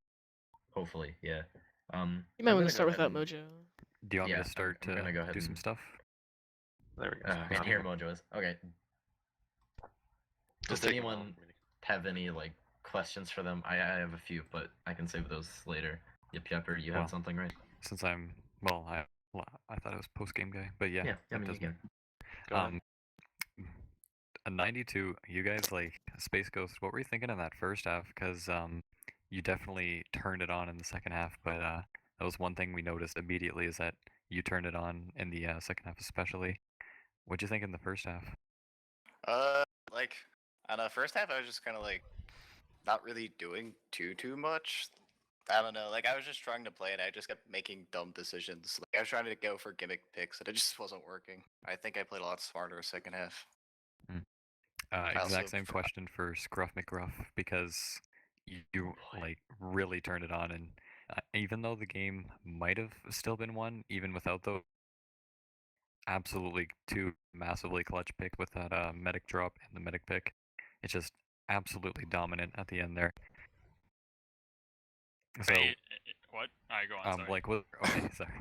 Hopefully, yeah. You might I'm want gonna to go start ahead without and- Mojo. Do you want Yeah, me to start I'm gonna go ahead do some and- stuff? There we go. And here Mojo is. Okay. Does take him out. anyone have any like questions for them? I have a few, but I can save those later. Yipyapper, you Well, had something, right? Since I'm I thought it was post game guy, but yeah. I that mean you doesn't- can. Go ahead. A 92. You guys like Space Ghost. What were you thinking in that first half? Because you definitely turned it on in the second half, but that was one thing we noticed immediately is that you turned it on in the second half, especially. What'd you think in the first half? Like on the first half, I was just kind of like not really doing too much. I don't know. Like I was just trying to play, and I just kept making dumb decisions. Like I was trying to go for gimmick picks, and it just wasn't working. I think I played a lot smarter second half. Exact also same forgot. question for Scruff McGruff because you like really turned it on, and even though the game might have still been won, even without those absolutely two massively clutch pick with that medic drop and the medic pick, it's just absolutely dominant at the end there. So, Wait, what? Alright, go on. Sorry. like, okay, sorry.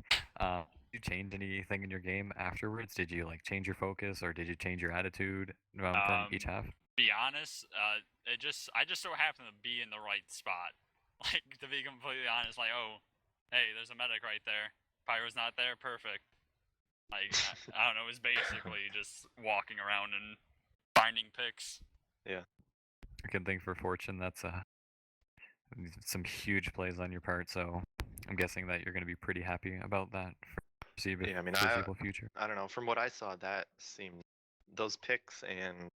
Did you change anything in your game afterwards? Did you like change your focus, or did you change your attitude from each half? Be honest, I just so happened to be in the right spot. Like, to be completely honest, like, oh, hey, there's a medic right there. Pyro's not there, perfect. Like, I don't know, it was basically just walking around and finding picks. Yeah. Good thing for Fortune, that's some huge plays on your part, so I'm guessing that you're going to be pretty happy about that for foreseeable, Yeah, I mean, foreseeable future. I don't know. From what I saw, that seemed those picks and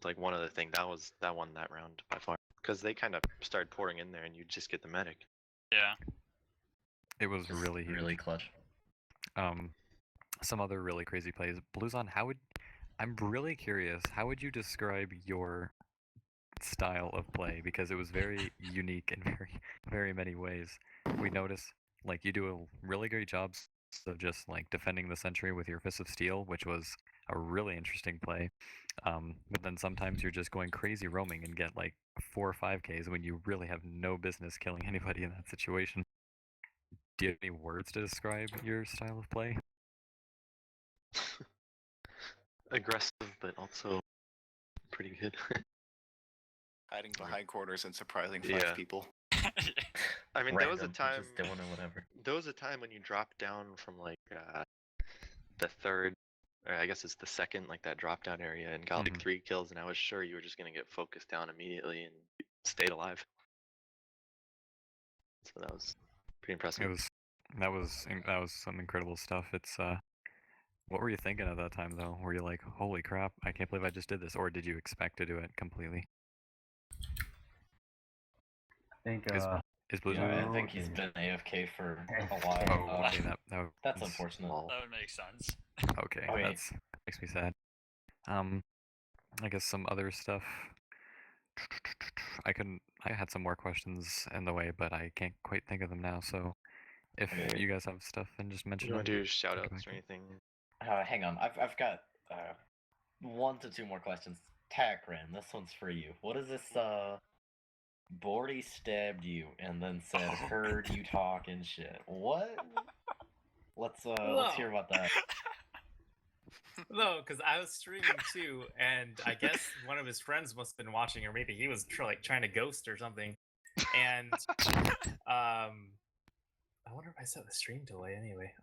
like one other thing that won that round by far because they kind of started pouring in there, and you just get the medic. Yeah. It was Just really huge. really clutch. Some other really crazy plays. Bluezon, I'm really curious, how would you describe your style of play? Because it was very unique in very many ways. We notice, like, you do a really great job of just, like, defending the sentry with your Fist of Steel, which was a really interesting play. But then sometimes you're just going crazy roaming and get, like, 4 or 5Ks when you really have no business killing anybody in that situation. Do you have any words to describe your style of play? Aggressive, but also pretty good. Hiding behind corners and surprising 5 Yeah. people. I mean, there was a time. Just doing it, whatever. There was a time when you dropped down from like the third, or I guess it's the second, like that drop down area, and got like 3 kills, and I was sure you were just gonna get focused down immediately and stayed alive. So that was pretty impressive. That was some incredible stuff. It's what were you thinking at that time though? Were you like, holy crap, I can't believe I just did this, or did you expect to do it completely? I think Is Blue I think he's been AFK for a while. Oh, okay, that's unfortunate. That would make sense. Okay, Okay. that makes me sad. I guess some other stuff. I had some more questions in the way, but I can't quite think of them now. So, if Okay. you guys have stuff, then just mention You want them. to do shout outs or anything? Hang on, I've got 1 to 2 more questions. Takran, this one's for you. What is this? Bordy stabbed you and then said, "Heard you talk and shit." What? Let's hear about that. No, because I was streaming too, and I guess one of his friends must have been watching, or maybe he was trying to ghost or something. And I wonder if I set the stream delay anyway.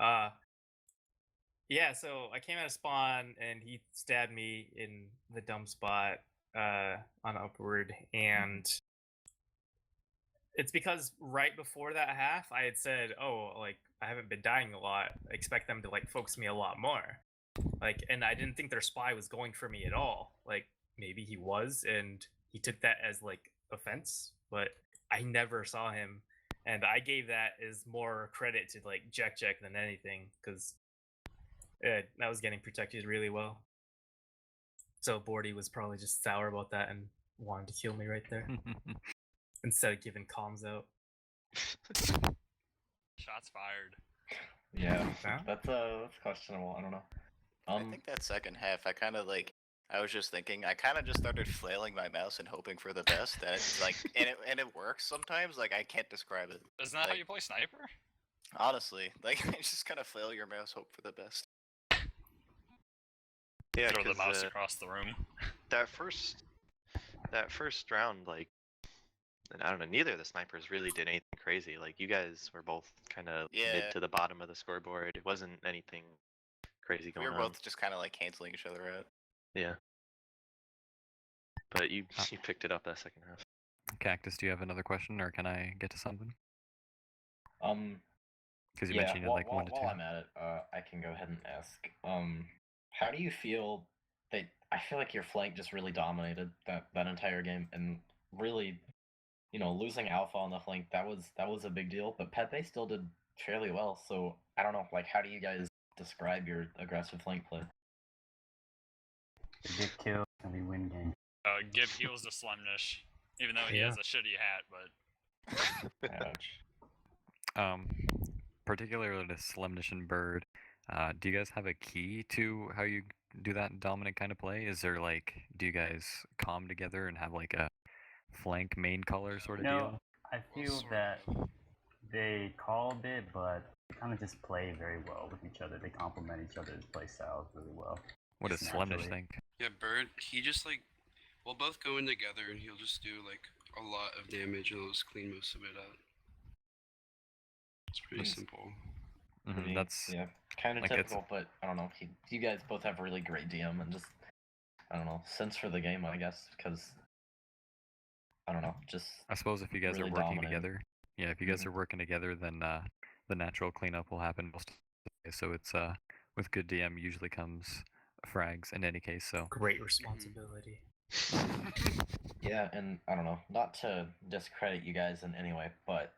Yeah, so I came out of spawn and he stabbed me in the dumb spot on upward, and it's because right before that half I had said, oh, like, I haven't been dying a lot, I expect them to like focus me a lot more. Like, and I didn't think their spy was going for me at all. Like, maybe he was, and he took that as like offense, but I never saw him, and I gave that as more credit to like Jack than anything, because that was getting protected really well. So Bordy was probably just sour about that and wanted to kill me right there instead of giving comms out. Shots fired. Yeah, that's questionable. I don't know. I think that second half, I was just thinking, I kind of just started flailing my mouse and hoping for the best, and it's like, and it works sometimes. Like, I can't describe it. Isn't that how you play sniper? Honestly, like, you just kind of flail your mouse, hope for the best. Yeah, throw the mouse across the room. That first round, like, and I don't know, neither of the snipers really did anything crazy. Like, you guys were both kind of mid to the bottom of the scoreboard. It wasn't anything crazy going on. We were both just kind of like canceling each other out. Yeah. But you picked it up that second half. Cactus, do you have another question, or can I get to something? Because you yeah, mentioned like 1 to 2. While I'm at it, I can go ahead and ask. How do you feel that? I feel like your flank just really dominated that entire game, and really, losing Alpha on the flank, that was a big deal. But Pepe still did fairly well. So I don't know, like, how do you guys describe your aggressive flank play? We get kills and we win games. Give heals to Slemnish, even though he has a shitty hat, but. Ouch. Particularly to Slemnish and Bird, do you guys have a key to how you do that dominant kind of play? Is there like, do you guys calm together and have like a flank main color sort of deal? I feel that they call a bit, but kind of just play very well with each other. They complement each other's play styles really well. What does Slemnish think? Yeah, Bird, he just like we'll both go in together, and he'll just do like a lot of damage, and I'll just clean most of it out. It's pretty simple. That's yeah, kind of like, it's- typical, but I don't know. You guys both have really great DM and just I don't know sense for the game, I guess, because I don't know, just I suppose if you guys really are working dominating. together, yeah, if you guys are working together, then the natural cleanup will happen most of the day. So it's with good DM usually comes frags in any case. So Great responsibility. Yeah, and I don't know, not to discredit you guys in any way, but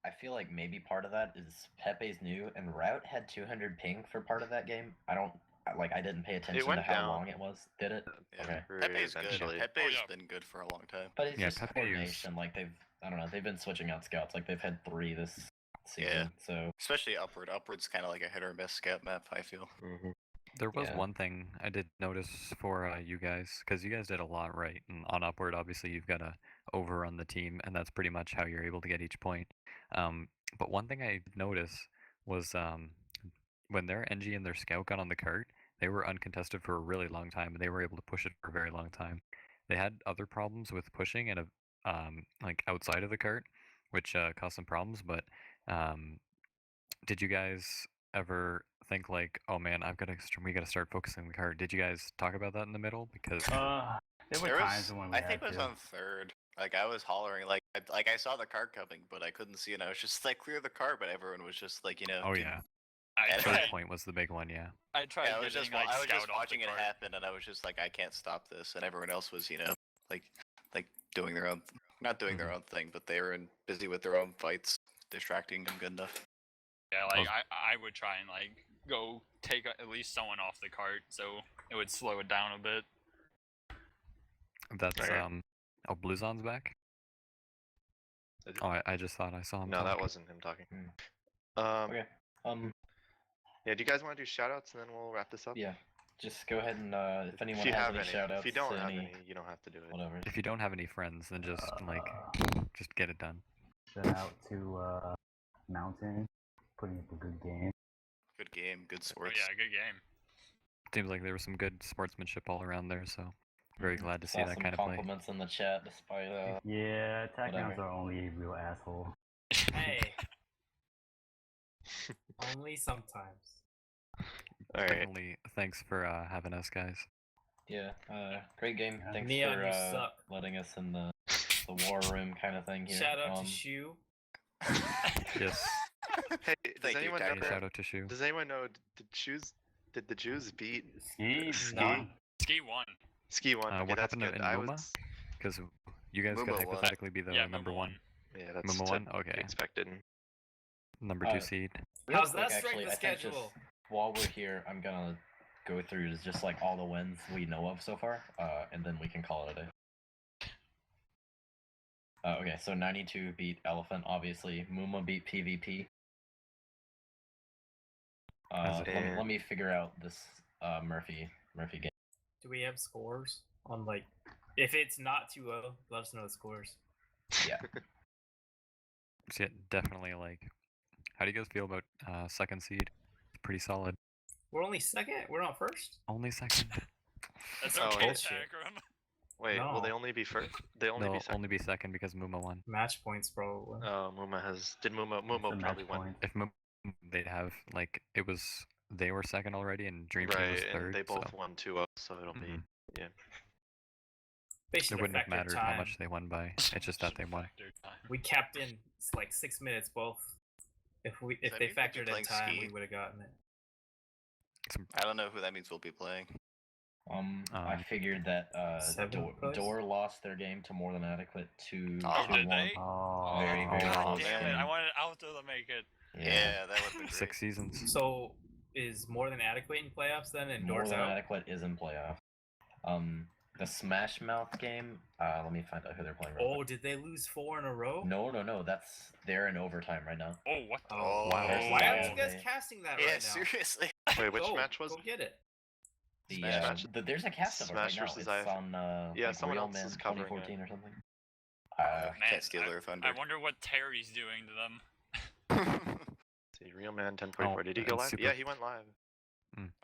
I feel like maybe part of that is Pepe's new, and Route had 200 ping for part of that game. I didn't pay attention to went how down. long it was. Did it? Yeah, Okay. Pepe's good. Eventually. Pepe's yeah. been good for a long time. But it's Yeah, just Pepe is- coordination. Like I don't know, they've been switching out scouts. Like they've had 3 this season. Yeah. So Especially Upward. Upward's kind of like a hit or miss scout map, I feel. there was Yeah. one thing I did notice for you guys, because you guys did a lot right. And on Upward, obviously, you've got to overrun the team, and that's pretty much how you're able to get each point. But one thing I noticed was when their NG and their scout got on the cart, they were uncontested for a really long time, and they were able to push it for a very long time. They had other problems with pushing and like outside of the cart, which caused some problems. But did you guys ever think like, oh man, we got to start focusing the cart? Did you guys talk about that in the middle? Because There were There times was, when we I think had it was to. on third. Like I was hollering, like I saw the cart coming, but I couldn't see, and I was just like, clear the cart, but everyone was just like, oh doing- yeah, I And third tried. point was the big one. Yeah. I tried Yeah, I was getting just like I was scout just off watching the it cart. happen, and I was just like, I can't stop this, and everyone else was, like doing their own, not doing their own thing, but they were busy with their own fights, distracting them good enough. Yeah, like Oh. I would try and like go take at least someone off the cart, so it would slow it down a bit. That's Right. Oh, Bluzon's back. Oh, I just thought I saw him. No, that talking. wasn't him talking. okay. Yeah, do you guys want to do shoutouts and then we'll wrap this up? Yeah. Just go ahead and if anyone If you has have any any. shout outs, If you don't have any, you don't have to do it. whatever. If you don't have any friends, then just just get it done. Shout out to Mountain, putting up a good game. Good game, good Oh sports. yeah, good game. Seems like there was some good sportsmanship all around there, so very glad to see Saw that some kind of play. compliments in the chat, despite Yeah, attack rounds whatever. are only a real asshole. Hey. Only sometimes. All right. Definitely thanks for having us, guys. Yeah, great game. Thanks Neon, for you suck. letting us in the war room kind of thing here. Shout out to Shu. Yes. Hey, does Thank you, anyone know? Cactus. Shout out to Shu. Does anyone know? Did the Jews beat Ski, Ski? Ski won. Ski one? Okay, What that's happened good. in I Muma? was. Because you guys Muma could won. hypothetically be the Yeah, number Muma one. won. Yeah, that's Muma to one? be Okay. expected. Number 2 Uh, seed. Real How's quick, that strength actually, of I think just schedule? while we're here, I'm gonna go through just like all the wins we know of so far, and then we can call it a day. Okay, so 92 beat Elephant, obviously. Muma beat PvP. Let me figure out this Murphy game. Do we have scores on like? If it's not 2-0, let us know the scores. Yeah. So yeah, definitely like. How do you guys feel about second seed? Pretty solid. We're only second. We're not first. Only second. That's Oh, okay, bullshit. Takram. Wait, will they No. only be first? They only They'll be second. only be second because Muma won. Match points, probably. Oh, Muma has. Did Muma It's a probably match win? point. If Muma, they'd have like it was. They were second already, and Dream Team was Right, third. and they both so won 2-0, so it'll be. Mhm. Yeah. They it should wouldn't have affected mattered how time. much they won by. It's just that they won. We capped in like 6 minutes both. If that they mean we'll be factored in playing time, ski? we would have gotten it. I don't know who that means we'll be playing. I figured that Seventh place? Door lost their game to More Than Adequate to Oh, did 2-1. they? Oh, Very, very Oh, close man. Damn it, I game. wanted Alto to make it. Yeah, that would be great. 6 seasons. So is more than adequate in playoffs then, and More Doors Than out? Adequate is in playoff. The Smash Mouth game. Let me find out who they're playing. real Oh, quick. did they lose 4 in a row? No. They're in overtime right now. Oh, what the? Oh, wow. Why aren't you Yeah, guys casting that Yeah, right now? seriously. Wait, which Go, match was go it? get it. Smash. There's a cast of it Smash right now. versus It's IF. on Yeah, like someone Real else Man is covering it. 2014 or something. Man, Can't steal their thunder. I wonder what Terry's doing to them. See, Real Man 10.4. Oh, Did he go and live? Super- Yeah, he went live.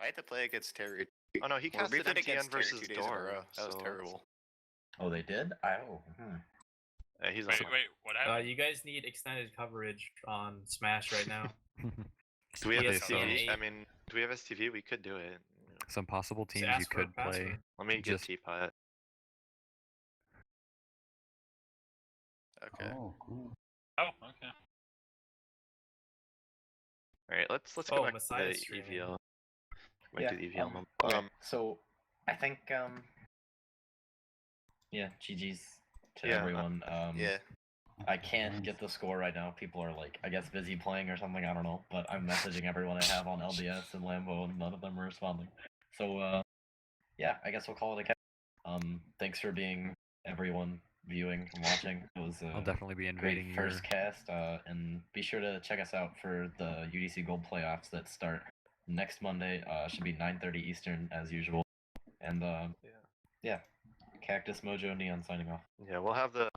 I had to play against Terry Oh no, he Well, we casted played MTN against Terry versus 2 days in a Door. row. That was so terrible. Oh, they did? Oh. He's Wait, like, wait, what happened? You guys need extended coverage on Smash right now. do we have Okay, so- STV? I mean, do we have STV? We could do it. Some possible Just teams you ask for a could play. password. Let me get Just- Teapot. Okay. Oh, cool. Oh, okay. Alright, let's go Oh, back to Messiah's the streaming. EVL. Back Yeah, to the EVL. okay, so I think yeah, GG's to Yeah, everyone. Yeah. I can't get the score right now. People are like, I guess, busy playing or something. I don't know. But I'm messaging everyone I have on LDS and Lambo, and none of them are responding. So yeah, I guess we'll call it a catch. Thanks for being everyone viewing and watching. It was I'll definitely be great invading your. first cast. And be sure to check us out for the UDC Gold playoffs that start next Monday. Should be 9:30 Eastern as usual. And yeah, Cactus, Mojoe, Neon signing off. Yeah, we'll have the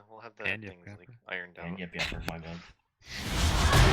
And things like Yipyapper. ironed out. And Yipyapper, my bad.